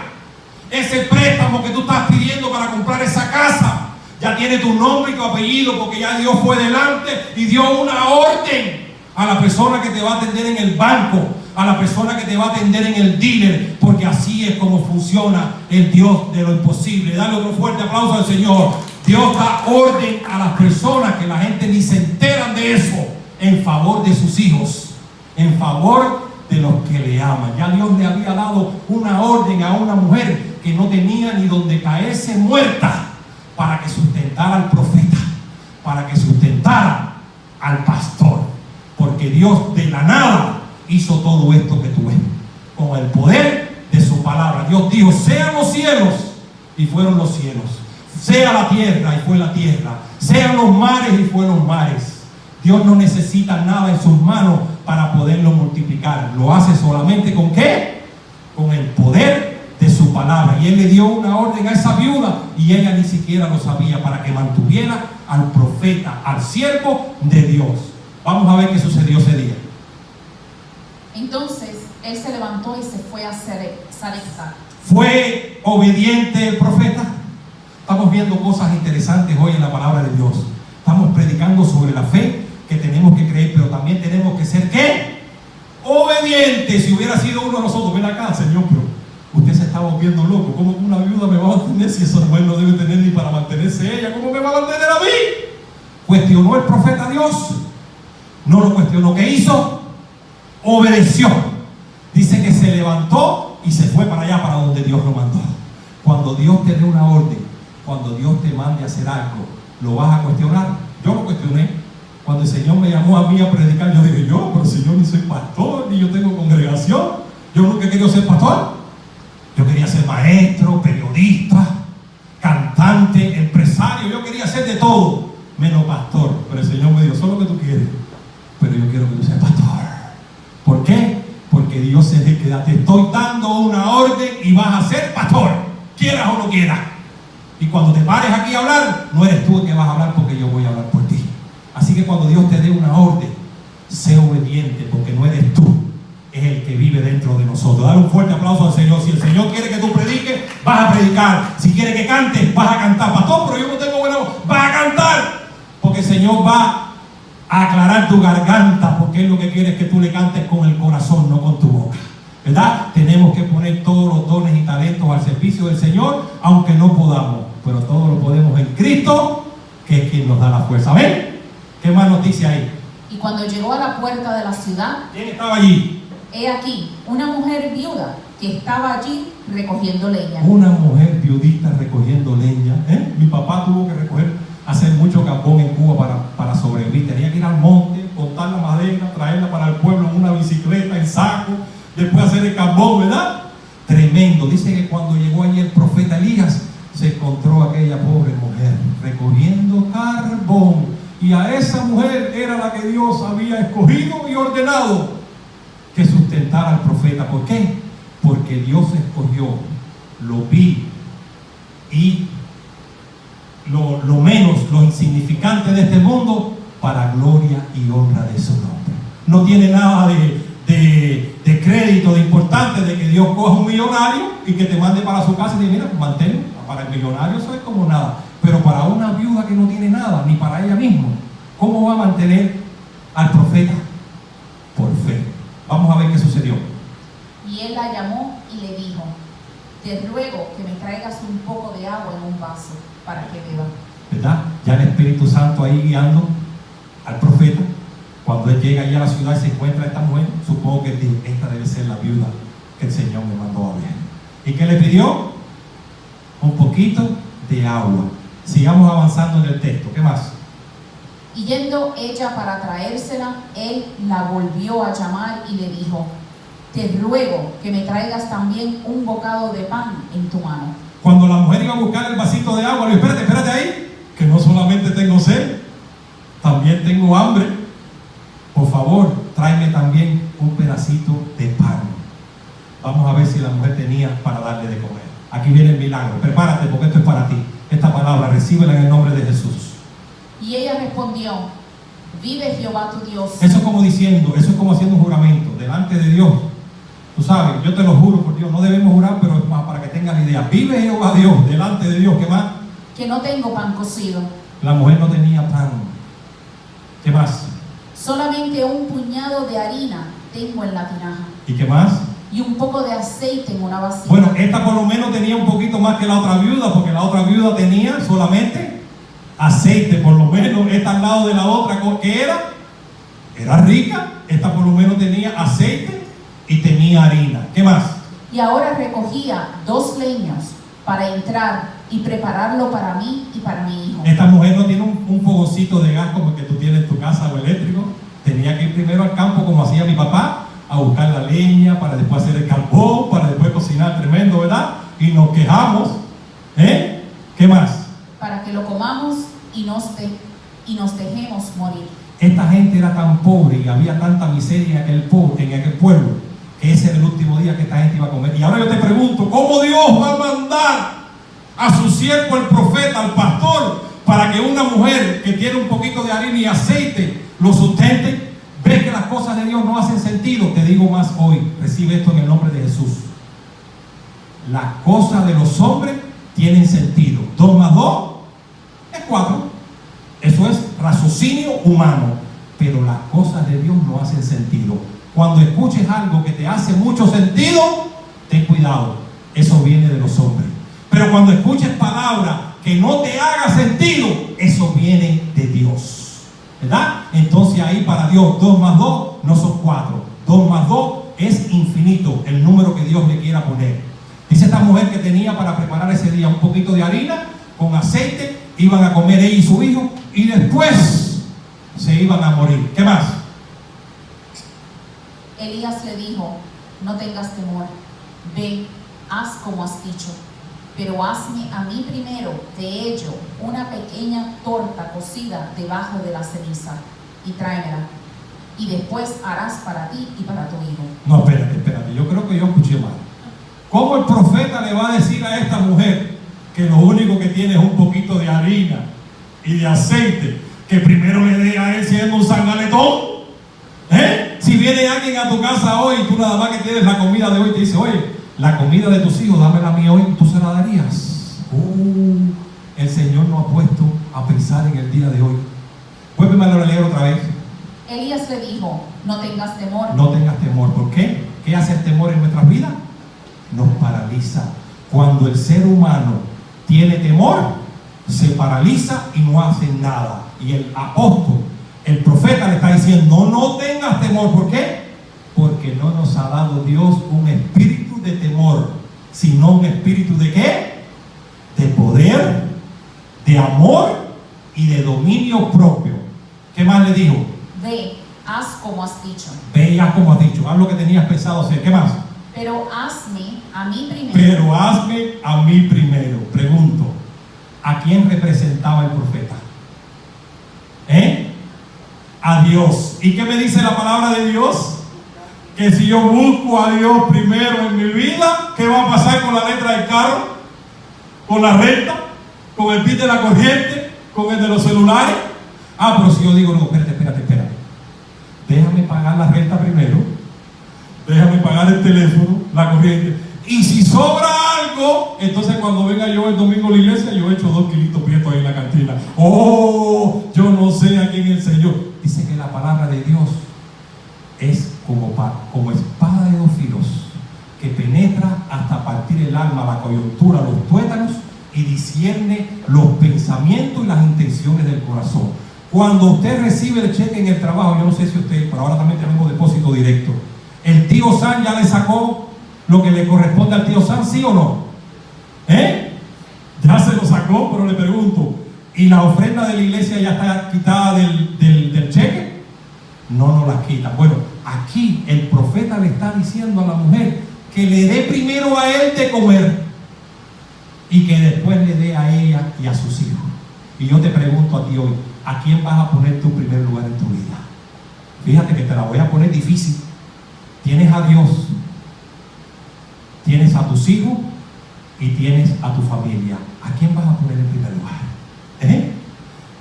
Ese préstamo que tú estás pidiendo para comprar esa casa, ya tiene tu nombre y tu apellido, porque ya Dios fue delante y dio una orden a la persona que te va a atender en el banco. a la persona que te va a atender en el dealer, porque así es como funciona el Dios de lo imposible. Dale otro fuerte aplauso al Señor. Dios da orden a las personas que la gente ni se enteran de eso, en favor de sus hijos, en favor de los que le aman. Ya Dios le había dado una orden a una mujer que no tenía ni donde caerse muerta, para que sustentara al profeta, para que sustentara al pastor, porque Dios de la nada hizo todo esto que tú ves, con el poder de su palabra. Dios dijo: sean los cielos, y fueron los cielos; sea la tierra, y fue la tierra; sean los mares, y fueron los mares. Dios no necesita nada en sus manos para poderlo multiplicar. Lo hace solamente ¿con qué? Con el poder de su palabra. Y Él le dio una orden a esa viuda, y ella ni siquiera lo sabía, para que mantuviera al profeta, al siervo de Dios. Vamos a ver qué sucedió ese día. Entonces él se levantó y se fue a Sarepta. ¿Fue obediente el profeta? Estamos viendo cosas interesantes hoy en la palabra de Dios. Estamos predicando sobre la fe que tenemos que creer, pero también tenemos que ser ¿qué? Obedientes. Si hubiera sido uno de nosotros: ven acá, Señor, pero usted se está volviendo loco. ¿Cómo una viuda me va a mantener si esa mujer no debe tener ni para mantenerse ella? ¿Cómo me va a mantener a mí? ¿Cuestionó el profeta a Dios? No lo cuestionó. ¿Qué hizo? Obedeció. Dice que se levantó y se fue para allá, para donde Dios lo mandó. Cuando Dios te dé una orden, cuando Dios te mande a hacer algo, ¿lo vas a cuestionar? Yo lo cuestioné. Cuando el Señor me llamó a mí a predicar, yo dije: pero si yo ni soy pastor, ni yo tengo congregación, yo nunca he querido ser pastor. Yo quería ser maestro, periodista, cantante, empresario. Yo quería ser de todo, menos pastor. Pero el Señor me dijo: solo lo que tú quieres, pero yo quiero que tú seas pastor. ¿Por qué? Porque Dios es el que da. Te estoy dando una orden y vas a ser pastor, quieras o no quieras. Y cuando te pares aquí a hablar, no eres tú el que vas a hablar, porque yo voy a hablar por ti. Así que cuando Dios te dé una orden, sé obediente, porque no eres tú, es el que vive dentro de nosotros. Dale un fuerte aplauso al Señor. Si el Señor quiere que tú prediques, vas a predicar. Si quiere que cantes, vas a cantar. Pastor, pero yo no tengo buena voz. Vas a cantar, porque el Señor va a aclarar tu garganta, porque Él lo que quiere es que tú le cantes con el corazón, no con tu boca, ¿verdad? Tenemos que poner todos los dones y talentos al servicio del Señor, aunque no podamos, pero todo lo podemos en Cristo, que es quien nos da la fuerza. ¿Ven? ¿Qué más nos dice ahí? Y cuando llegó a la puerta de la ciudad, ¿quién estaba allí? he aquí una mujer viuda que estaba allí recogiendo leña. Una mujer viudita recogiendo leña. Mi papá tuvo que hacer mucho carbón en Cuba para sobrevivir. Tenía que ir al monte, cortar la madera, traerla para el pueblo en una bicicleta, en saco, después hacer el carbón, ¿verdad? Tremendo. Dice que cuando llegó allí el profeta Elías, se encontró a aquella pobre mujer recogiendo carbón. Y a esa mujer era la que Dios había escogido y ordenado que sustentara al profeta. ¿Por qué? Porque Dios escogió lo vil y lo menos, lo insignificante de este mundo, para gloria y honra de su nombre. No tiene nada de crédito, de importante, de que Dios coja un millonario y que te mande para su casa y diga: mira, manténlo. Para el millonario eso es como nada, pero para una viuda que no tiene nada, ni para ella misma, ¿cómo va a mantener al profeta? Por fe. Vamos a ver qué sucedió. Y él la llamó y le dijo: te ruego que me traigas un poco de agua en un vaso para que beba. ¿Verdad? Ya el Espíritu Santo ahí guiando al profeta. Cuando él llega allá a la ciudad y se encuentra a esta mujer, supongo que él dijo: esta debe ser la viuda que el Señor me mandó a ver. ¿Y qué le pidió? Un poquito de agua. Sigamos avanzando en el texto. ¿Qué más? Y yendo ella para traérsela, él la volvió a llamar y le dijo: te ruego que me traigas también un bocado de pan en tu mano. Cuando la mujer iba a buscar el vasito de agua, le dijo: espérate ahí, que no solamente tengo sed, también tengo hambre. Por favor, tráeme también un pedacito de pan. Vamos a ver si la mujer tenía para darle de comer. Aquí viene el milagro. Prepárate, porque esto es para ti. Esta palabra, recíbela en el nombre de Jesús. Y ella respondió: vive Jehová tu Dios. Eso es como diciendo, eso es como haciendo un juramento delante de Dios. Tú sabes, yo te lo juro por Dios, no debemos jurar, pero es más para que tengas la idea. Vive Jehová Dios, delante de Dios. ¿Qué más? Que no tengo pan cocido. La mujer no tenía pan. ¿Qué más? Solamente un puñado de harina tengo en la tinaja, ¿Y qué más? y un poco de aceite en una vasija. Bueno, esta por lo menos tenía un poquito más que la otra viuda, porque la otra viuda tenía solamente aceite, por lo menos. Esta al lado de la otra, ¿qué era? Era rica. Esta por lo menos tenía aceite y tenía harina. ¿Qué más? Y ahora recogía 2 leños para entrar y prepararlo para mí y para mi hijo. Esta mujer no tiene un fogocito de gas como el que tú tienes en tu casa o eléctrico. Tenía que ir primero al campo, como hacía mi papá, a buscar la leña para después hacer el carbón, para después cocinar tremendo, ¿verdad? Y nos quejamos. ¿Qué más? Para que lo comamos y nos dejemos morir. Esta gente era tan pobre y había tanta miseria en aquel pueblo, que ese era el último día que esta gente iba a comer. Y ahora yo te pregunto, ¿cómo Dios va a mandar a su siervo, el profeta, al pastor, para que una mujer que tiene un poquito de harina y aceite lo sustente? ¿Ves que las cosas de Dios no hacen sentido? Te digo más hoy, recibe esto en el nombre de Jesús. Las cosas de los hombres tienen sentido. 2 más 2 es 4. Eso es raciocinio humano. Pero las cosas de Dios no hacen sentido. Cuando escuches algo que te hace mucho sentido, ten cuidado. Eso viene de los hombres. Pero cuando escuches palabras que no te haga sentido, eso viene de Dios. ¿Verdad? Entonces ahí para Dios 2 más 2 no son 4. 2 más 2 es infinito, el número que Dios le quiera poner. Dice esta mujer que tenía para preparar ese día un poquito de harina con aceite, iban a comer ella y su hijo y después se iban a morir. ¿Qué más? Elías le dijo: no tengas temor, ve, haz como has dicho, pero hazme a mí primero de ello una pequeña torta cocida debajo de la ceniza y tráemela, y después harás para ti y para tu hijo. No, espérate, yo creo que yo escuché mal. ¿Cómo el profeta le va a decir a esta mujer que lo único que tiene es un poquito de harina y de aceite, que primero le dé a él siendo un sangaletón? Si viene alguien a tu casa hoy y tú nada más que tienes la comida de hoy, te dice: oye, la comida de tus hijos, dámela a mí hoy, ¿tú se la darías? El Señor nos ha puesto a pensar en el día de hoy. Vuélveme a leer otra vez. Elías le dijo: no tengas temor. No tengas temor. ¿Por qué? ¿Qué hace el temor en nuestras vidas? Nos paraliza. Cuando el ser humano tiene temor, se paraliza y no hace nada. Y el apóstol, el profeta, le está diciendo: no tengas temor. ¿Por qué? Porque no nos ha dado Dios un espíritu de temor, sino un espíritu de ¿qué? De poder, de amor y de dominio propio. ¿Qué más le dijo? Ve, haz como has dicho. Ve y haz como has dicho. Haz lo que tenías pensado hacer. ¿Qué más? Pero hazme a mí primero. Pero hazme a mí primero. Pregunto, ¿a quién representaba el profeta? A Dios. ¿Y qué me dice la palabra de Dios? Que si yo busco a Dios primero en mi vida, ¿qué va a pasar con la letra del carro? ¿Con la renta? ¿Con el bill de la corriente? ¿Con el de los celulares? Pero si yo digo: no, espérate. Déjame pagar la renta primero. Déjame pagar el teléfono, la corriente. Y si sobra algo, entonces cuando venga yo el domingo a la iglesia, yo echo 2 kilitos prietos ahí en la cantina. Yo no sé a quién es el Señor. Dice que la palabra de Dios es como espada de 2 filos, que penetra hasta partir el alma, la coyuntura, los tuétanos, y discierne los pensamientos y las intenciones del corazón. Cuando usted recibe el cheque en el trabajo, yo no sé si usted, pero ahora también tenemos depósito directo, el tío San ya le sacó lo que le corresponde al tío San, ¿sí o no? Ya se lo sacó, pero le pregunto, ¿y la ofrenda de la iglesia ya está quitada del cheque? No nos la quita. Bueno, aquí el profeta le está diciendo a la mujer que le dé primero a él de comer y que después le dé a ella y a sus hijos. Y yo te pregunto a ti hoy, ¿a quién vas a poner tu primer lugar en tu vida? Fíjate que te la voy a poner difícil. Tienes a Dios, tienes a tus hijos y tienes a tu familia. ¿A quién vas a poner en primer lugar?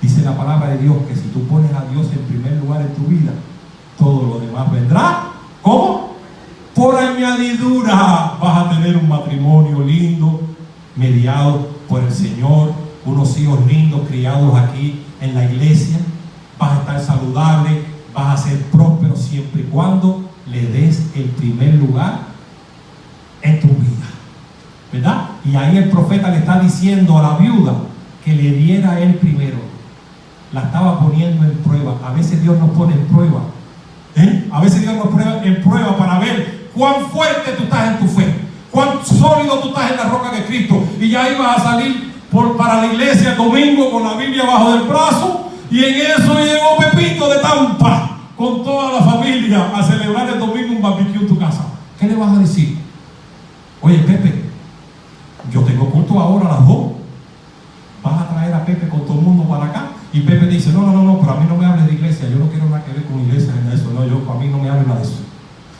Dice la palabra de Dios que si tú pones a Dios en primer lugar en tu vida, todo lo demás vendrá. ¿Cómo? Por añadidura. Vas a tener un matrimonio lindo, mediado por el Señor, unos hijos lindos criados aquí en la iglesia. Vas a estar saludable, vas a ser próspero siempre y cuando le des el primer lugar en tu vida, ¿verdad? Y ahí el profeta le está diciendo a la viuda que le diera él primero. La estaba poniendo en prueba. A veces Dios nos pone en prueba, a veces Dios nos pone en prueba para ver cuán fuerte tú estás en tu fe, cuán sólido tú estás en la roca de Cristo. Y ya ibas a salir para la iglesia el domingo con la Biblia bajo del brazo, y en eso llegó Pepito de Tampa con toda la familia a celebrar el domingo un barbecue en tu casa. ¿Qué le vas a decir? Oye, Pepe, yo tengo culto ahora a las 2. ¿Vas a traer a Pepe con todo el mundo para acá? Y Pepe dice, no, pero a mí no me hables de iglesia, yo no quiero nada que ver con iglesia en eso, no, a mí no me hables nada de eso.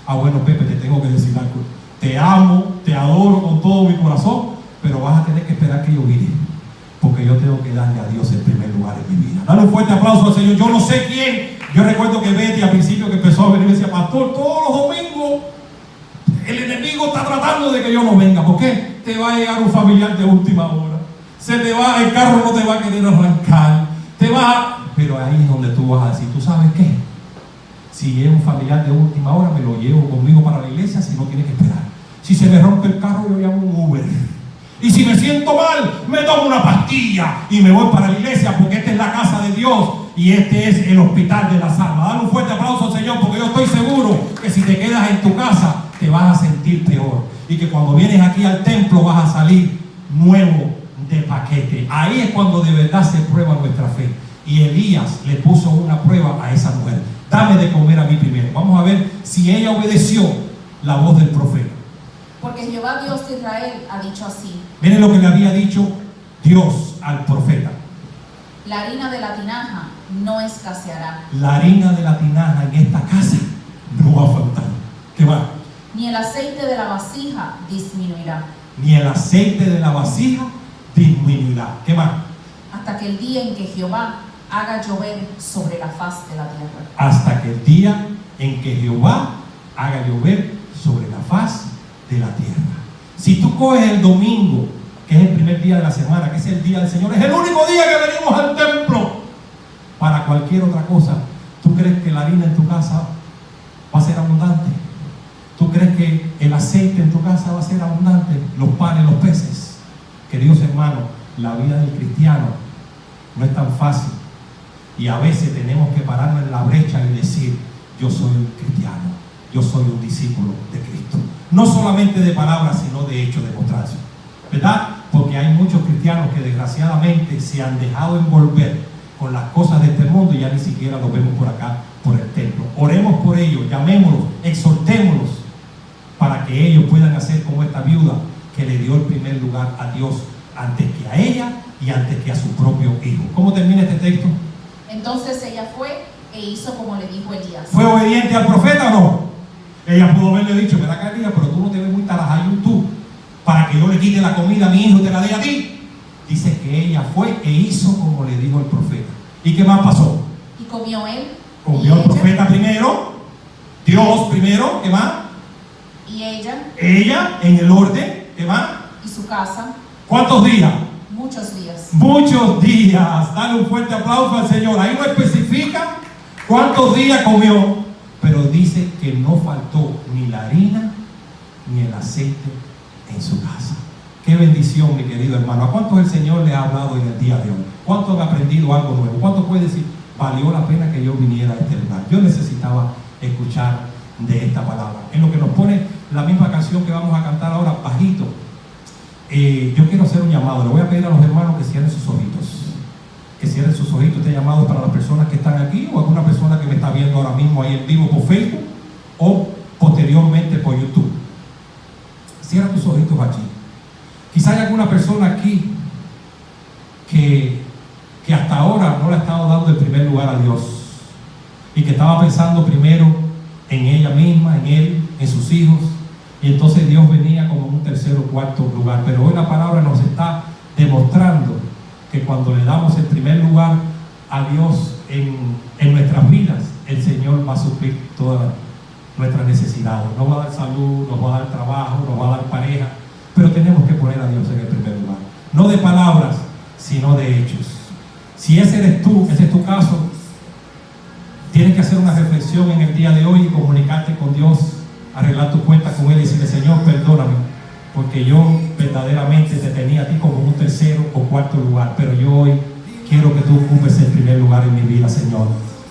Ah, bueno, Pepe, te tengo que decir algo. Te amo, te adoro con todo mi corazón, pero vas a tener que esperar que yo vire, porque yo tengo que darle a Dios el primer lugar en mi vida. Dale un fuerte aplauso al Señor. Yo no sé quién. Yo recuerdo que Betty al principio que empezó a venir me decía, pastor, todos los domingos el enemigo está tratando de que yo no venga. ¿Por qué? Te va a llegar un familiar de última hora. El carro no te va a querer arrancar. Pero ahí es donde tú vas a decir, ¿tú sabes qué? Si es un familiar de última hora, me lo llevo conmigo para la iglesia, si no tiene que esperar. Si se me rompe el carro, yo llamo un Uber. Y si me siento mal, me tomo una pastilla y me voy para la iglesia, porque esta es la casa de Dios y este es el hospital de las almas. Dale un fuerte aplauso al Señor, porque yo estoy seguro que si te quedas en tu casa, te vas a sentir peor. Y que cuando vienes aquí al templo, vas a salir nuevo de paquete. Ahí es cuando de verdad se prueba nuestra fe. Y Elías le puso una prueba a esa mujer. Dame de comer a mí primero. Vamos a ver si ella obedeció la voz del profeta. Porque Jehová Dios de Israel ha dicho así. Miren lo que le había dicho Dios al profeta. La harina de la tinaja no escaseará. La harina de la tinaja en esta casa no va a faltar. ¿Qué va? Ni el aceite de la vasija disminuirá. Ni el aceite de la vasija disminuirá. ¿Qué más? Hasta que el día en que Jehová haga llover sobre la faz de la tierra. Hasta que el día en que Jehová haga llover sobre la faz de la tierra. Si tú coges el domingo, que es el primer día de la semana, que es el día del Señor, es el único día que venimos al templo. Para cualquier otra cosa, ¿tú crees que la harina en tu casa va a ser abundante? ¿Tú crees que el aceite en tu casa va a ser abundante? Los panes, los peces. Queridos hermanos, la vida del cristiano no es tan fácil. Y a veces tenemos que pararnos en la brecha y decir, yo soy un cristiano, yo soy un discípulo de Cristo. No solamente de palabras, sino de hechos, de demostración. ¿Verdad? Porque hay muchos cristianos que desgraciadamente se han dejado envolver con las cosas de este mundo y ya ni siquiera los vemos por acá, por el templo. Oremos por ellos, llamémoslos, exhortémoslos para que ellos puedan hacer como esta viuda que le dio el primer lugar a Dios antes que a ella y antes que a su propio hijo. ¿Cómo termina este texto? Entonces ella fue e hizo como le dijo Elías. ¿Fue obediente al profeta o no? Ella pudo haberle dicho, ven acá, Elías, pero tú no te ves muy tarajayón tú, para que yo le quite la comida a mi hijo y te la dé a ti. Dice que ella fue e hizo como le dijo el profeta. ¿Y qué más pasó? Y comió él. Comió el profeta primero, Dios primero, ¿qué más? Y ella. Ella en el orden, ¿qué más? Y su casa. ¿Cuántos días? Muchos días. Muchos días. Dale un fuerte aplauso al Señor. Ahí no especifica cuántos días comió, pero dice que no faltó ni la harina ni el aceite en su casa. Qué bendición, mi querido hermano. ¿A cuántos el Señor le ha hablado en el día de hoy? ¿Cuántos han aprendido algo nuevo? ¿Cuántos pueden decir, valió la pena que yo viniera a este lugar? Yo necesitaba escuchar de esta palabra. En lo que nos pone la misma canción que vamos a cantar ahora, bajito. Yo quiero hacer un llamado. Le voy a pedir a los hermanos que cierren sus ojitos. Que cierren sus ojitos. Este llamado es para las personas que están aquí o alguna persona que me está viendo ahora mismo ahí en vivo por Facebook o posteriormente por YouTube. Cierra tus ojitos allí. Quizá hay alguna persona aquí que hasta ahora no le ha estado dando el primer lugar a Dios y que estaba pensando primero en ella misma, en él, en sus hijos, y entonces Dios venía como un tercer o cuarto lugar. Pero hoy la palabra nos está demostrando que cuando le damos el primer lugar a Dios en nuestras vidas, el Señor va a suplir todas nuestras necesidades. Nos va a dar salud, nos va a dar trabajo, nos va a dar pareja, pero tenemos que poner a Dios en el primer lugar. No de palabras, sino de hechos. Si ese eres tú, ese es tu caso, tienes tienes que hacer una reflexión en el día de hoy y comunicarte con Dios, arreglar tu cuenta con Él y decirle: Señor, perdóname, porque yo verdaderamente te tenía a ti como un tercero o cuarto lugar, pero yo hoy quiero que tú ocupes el primer lugar en mi vida, Señor,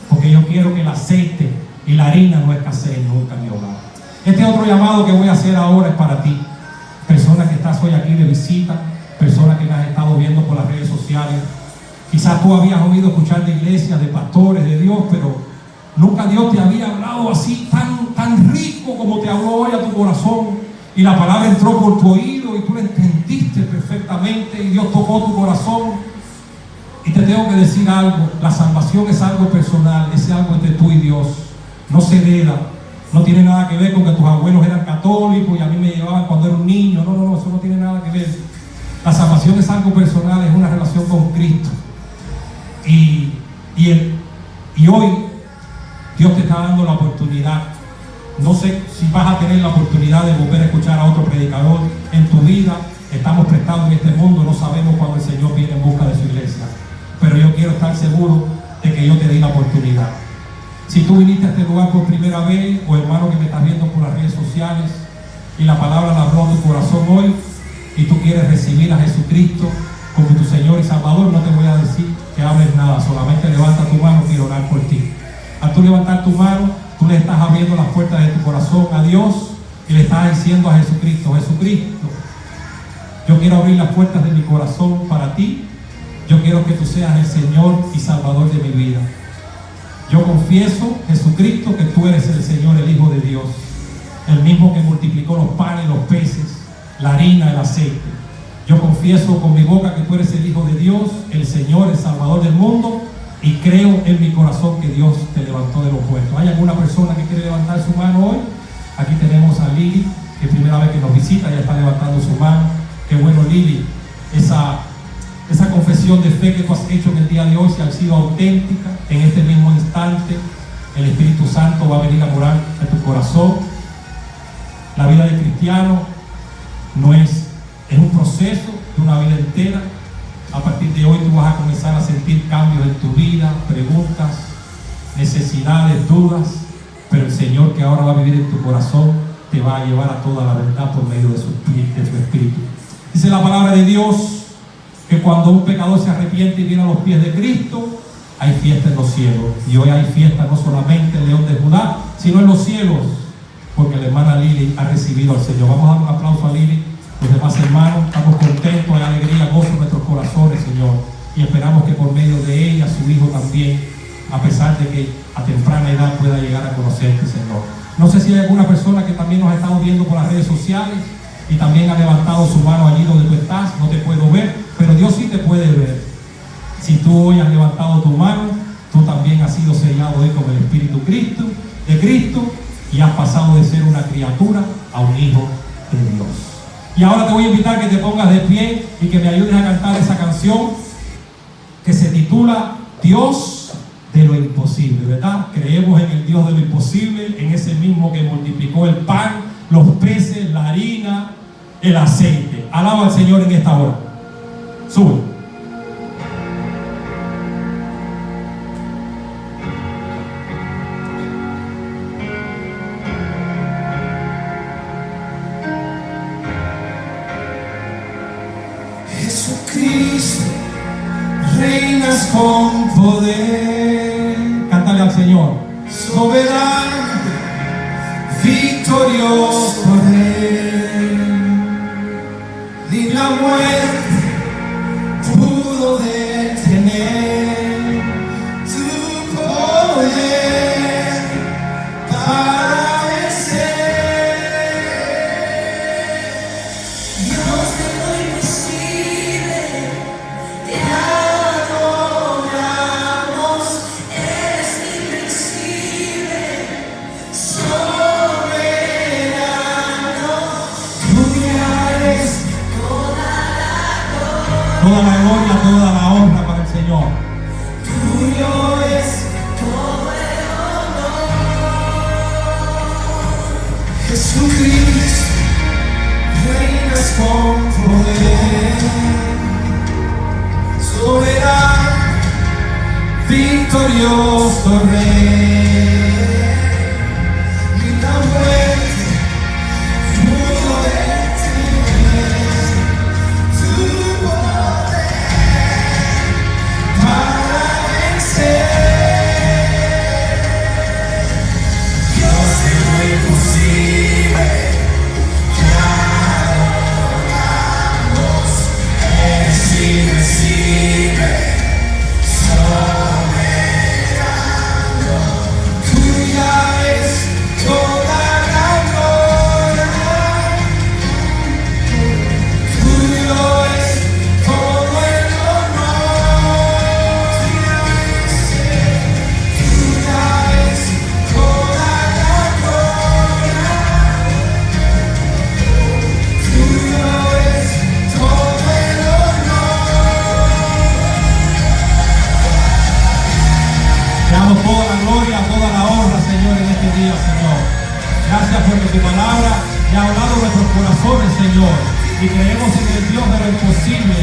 porque yo quiero que el aceite y la harina no escaseen nunca en mi hogar. Este otro llamado que voy a hacer ahora es para ti, persona que estás hoy aquí de visita, persona que me has estado viendo por las redes sociales. Quizás tú habías oído escuchar de iglesias, de pastores, de Dios, pero nunca Dios te había hablado así tan rico como te habló hoy a tu corazón, y la palabra entró por tu oído y tú la entendiste perfectamente y Dios tocó tu corazón. Y te tengo que decir algo: la salvación es algo personal, es algo entre tú y Dios, no se hereda, no tiene nada que ver con que tus abuelos eran católicos y a mí me llevaban cuando era un niño. No, eso no tiene nada que ver. La salvación es algo personal, es una relación con Cristo. Y hoy Dios te está dando la oportunidad. No sé si vas a tener la oportunidad de volver a escuchar a otro predicador en tu vida. Estamos prestados en este mundo, no sabemos cuándo el Señor viene en busca de su iglesia, pero yo quiero estar seguro de que yo te di la oportunidad. Si tú viniste a este lugar por primera vez, o hermano que me estás viendo por las redes sociales, y la palabra la habló a tu corazón hoy, y tú quieres recibir a Jesucristo como tu Señor y Salvador, no te voy a decir que hables nada, solamente levanta tu mano, quiero orar por ti. Al tú levantar tu mano, tú le estás abriendo las puertas de tu corazón a Dios y le estás diciendo a Jesucristo: Jesucristo, yo quiero abrir las puertas de mi corazón para ti. Yo quiero que tú seas el Señor y Salvador de mi vida. Yo confieso, Jesucristo, que tú eres el Señor, el Hijo de Dios, el mismo que multiplicó los panes, los peces, la harina, el aceite. Yo confieso con mi boca que tú eres el Hijo de Dios, el Señor, el Salvador del mundo, y creo en mi corazón que Dios te levantó de los muertos. ¿Hay alguna persona que quiere levantar su mano hoy? Aquí tenemos a Lili, que es primera vez que nos visita, ya está levantando su mano. Qué bueno, Lili, esa confesión de fe que tú has hecho en el día de hoy, si ha sido auténtica, en este mismo instante el Espíritu Santo va a venir a morar en tu corazón. La vida del cristiano es un proceso de una vida entera. A partir de hoy tú vas a comenzar a sentir cambios en tu vida, preguntas, necesidades, dudas, pero el Señor, que ahora va a vivir en tu corazón, te va a llevar a toda la verdad por medio de su Espíritu. Dice la palabra de Dios que cuando un pecador se arrepiente y viene a los pies de Cristo, hay fiesta en los cielos. Y hoy hay fiesta no solamente en León de Judá, sino en los cielos, porque la hermana Lili ha recibido al Señor. Vamos a dar un aplauso a Lili. Los demás hermanos, estamos contentos, hay alegría, gozo en nuestros corazones, Señor, y esperamos que por medio de ella, su hijo también, a pesar de que a temprana edad pueda llegar a conocerte, Señor. No sé si hay alguna persona que también nos ha estado viendo por las redes sociales y también ha levantado su mano allí donde tú estás. No te puedo ver, pero Dios sí te puede ver. Si tú hoy has levantado tu mano, tú también has sido sellado hoy con el Espíritu de Cristo, y has pasado de ser una criatura a un hijo de Dios. Y ahora te voy a invitar que te pongas de pie y que me ayudes a cantar esa canción que se titula Dios de lo imposible, ¿verdad? Creemos en el Dios de lo imposible, en ese mismo que multiplicó el pan, los peces, la harina, el aceite. Alaba al Señor en esta hora. Sube. Jesucristo, reinas con poder. Cántale al Señor. Soberano, victorioso Rey. Ni la muerte pudo detener tu poder para vencer. Dios de lo invisible, te adoramos, eres invencible, soberano, tuya eres Toda la gloria, toda la honra para el Señor. tuyo es todo el honor. Jesucristo, reinas con poder, soberano, victorioso Rey. Y la muerte pudo detener tu poder para vencer. Dios de lo imposible, te adoramos, eres invencible, soberano. Tuya es toda la gloria, tuyo es todo el honor. Tuya es toda la gloria, tuyo es todo el honor. Te damos toda la gloria, toda la honra, Señor, en este día, Señor. Gracias porque tu palabra te ha hablado en nuestros corazones, Señor. Y creemos en el Dios de lo imposible,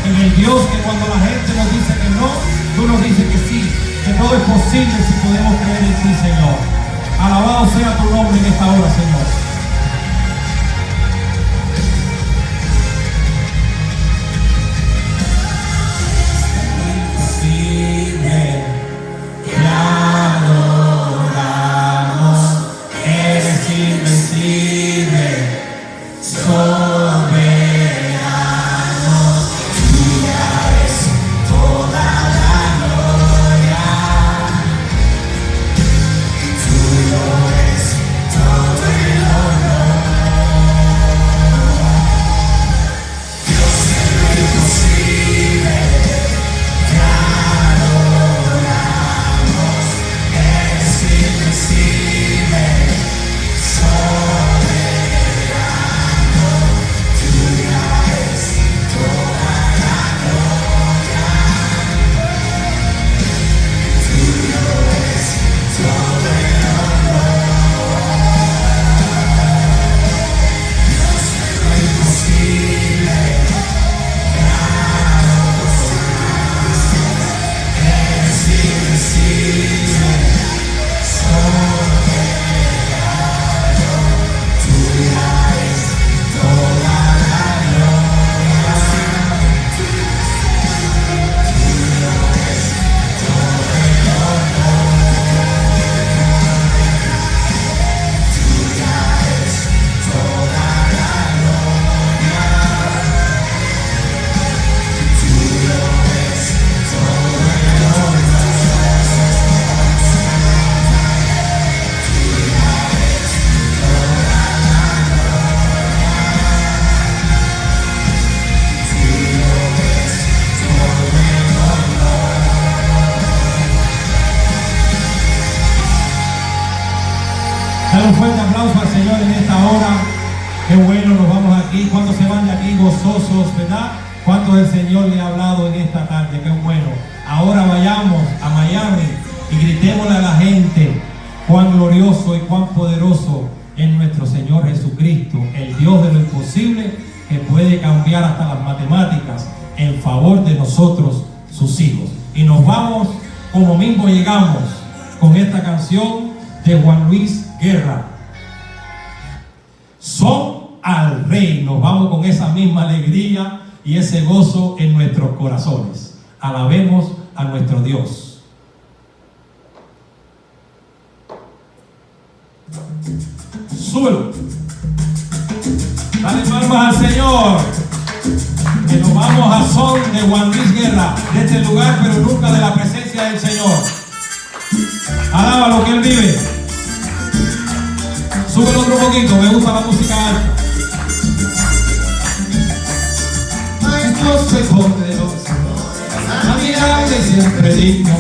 en el Dios que cuando la gente nos dice que no, tú nos dices que sí, que todo es posible si podemos creer en ti, Señor. Alabado sea tu nombre en esta hora, Señor. Imposible, te adoramos, eres invencible, soberano. Tuya es toda la gloria, tuyo es todo el honor. Dios de lo imposible, te adoramos, eres invencible, soberano. Tuya es toda la gloria, tuyo es todo el honor. Dios de lo imposible, te adoramos, eres invencible, soberano. Tuya es toda la gloria, tuyo es todo el honor. Tuya es toda la gloria, tuyo es todo el honor. Dale un fuerte aplauso al Señor en esta hora. Qué bueno, nos vamos aquí. ¿Cuántos se van de aquí gozosos, verdad? ¿Cuántos el Señor le ha hablado en esta tarde? Qué bueno. Ahora vayamos a Miami y gritémosle a la gente cuán glorioso y cuán poderoso es nuestro Señor Jesucristo, el Dios de lo imposible, que puede cambiar hasta las matemáticas en favor de nosotros, sus hijos. Y nos vamos como mismo llegamos con esta canción de Juan Luis Guerra. Son al Rey. Nos vamos con esa misma alegría y ese gozo en nuestros corazones. Alabemos a nuestro Dios. Súbelo. Dale palmas al Señor. Que nos vamos a son de Juan Luis Guerra, de este lugar, pero nunca de la presencia del Señor. Alaba lo que Él vive. Súbelo otro poquito, me gusta la música alta. Majestuoso y poderoso, admirable y siempre digno,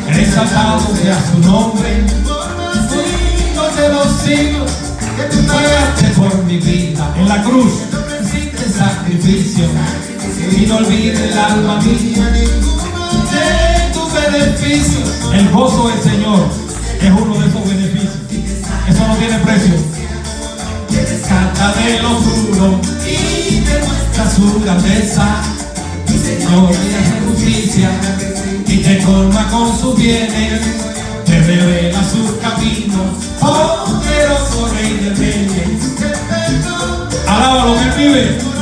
exaltado sea su nombre, por los siglos de los siglos, que tú pagaste por mi vida. En la cruz, hiciste sacrificio, y no olvides el alma mía ninguno de tus beneficios. El gozo del Señor es uno de esos beneficios. Eso no tiene precio. Canta de lo puro y demuestra su grandeza. Señor, y hace justicia y te colma con sus bienes, te revela sus caminos, poderoso Rey de Reyes. Alábalo que él vive.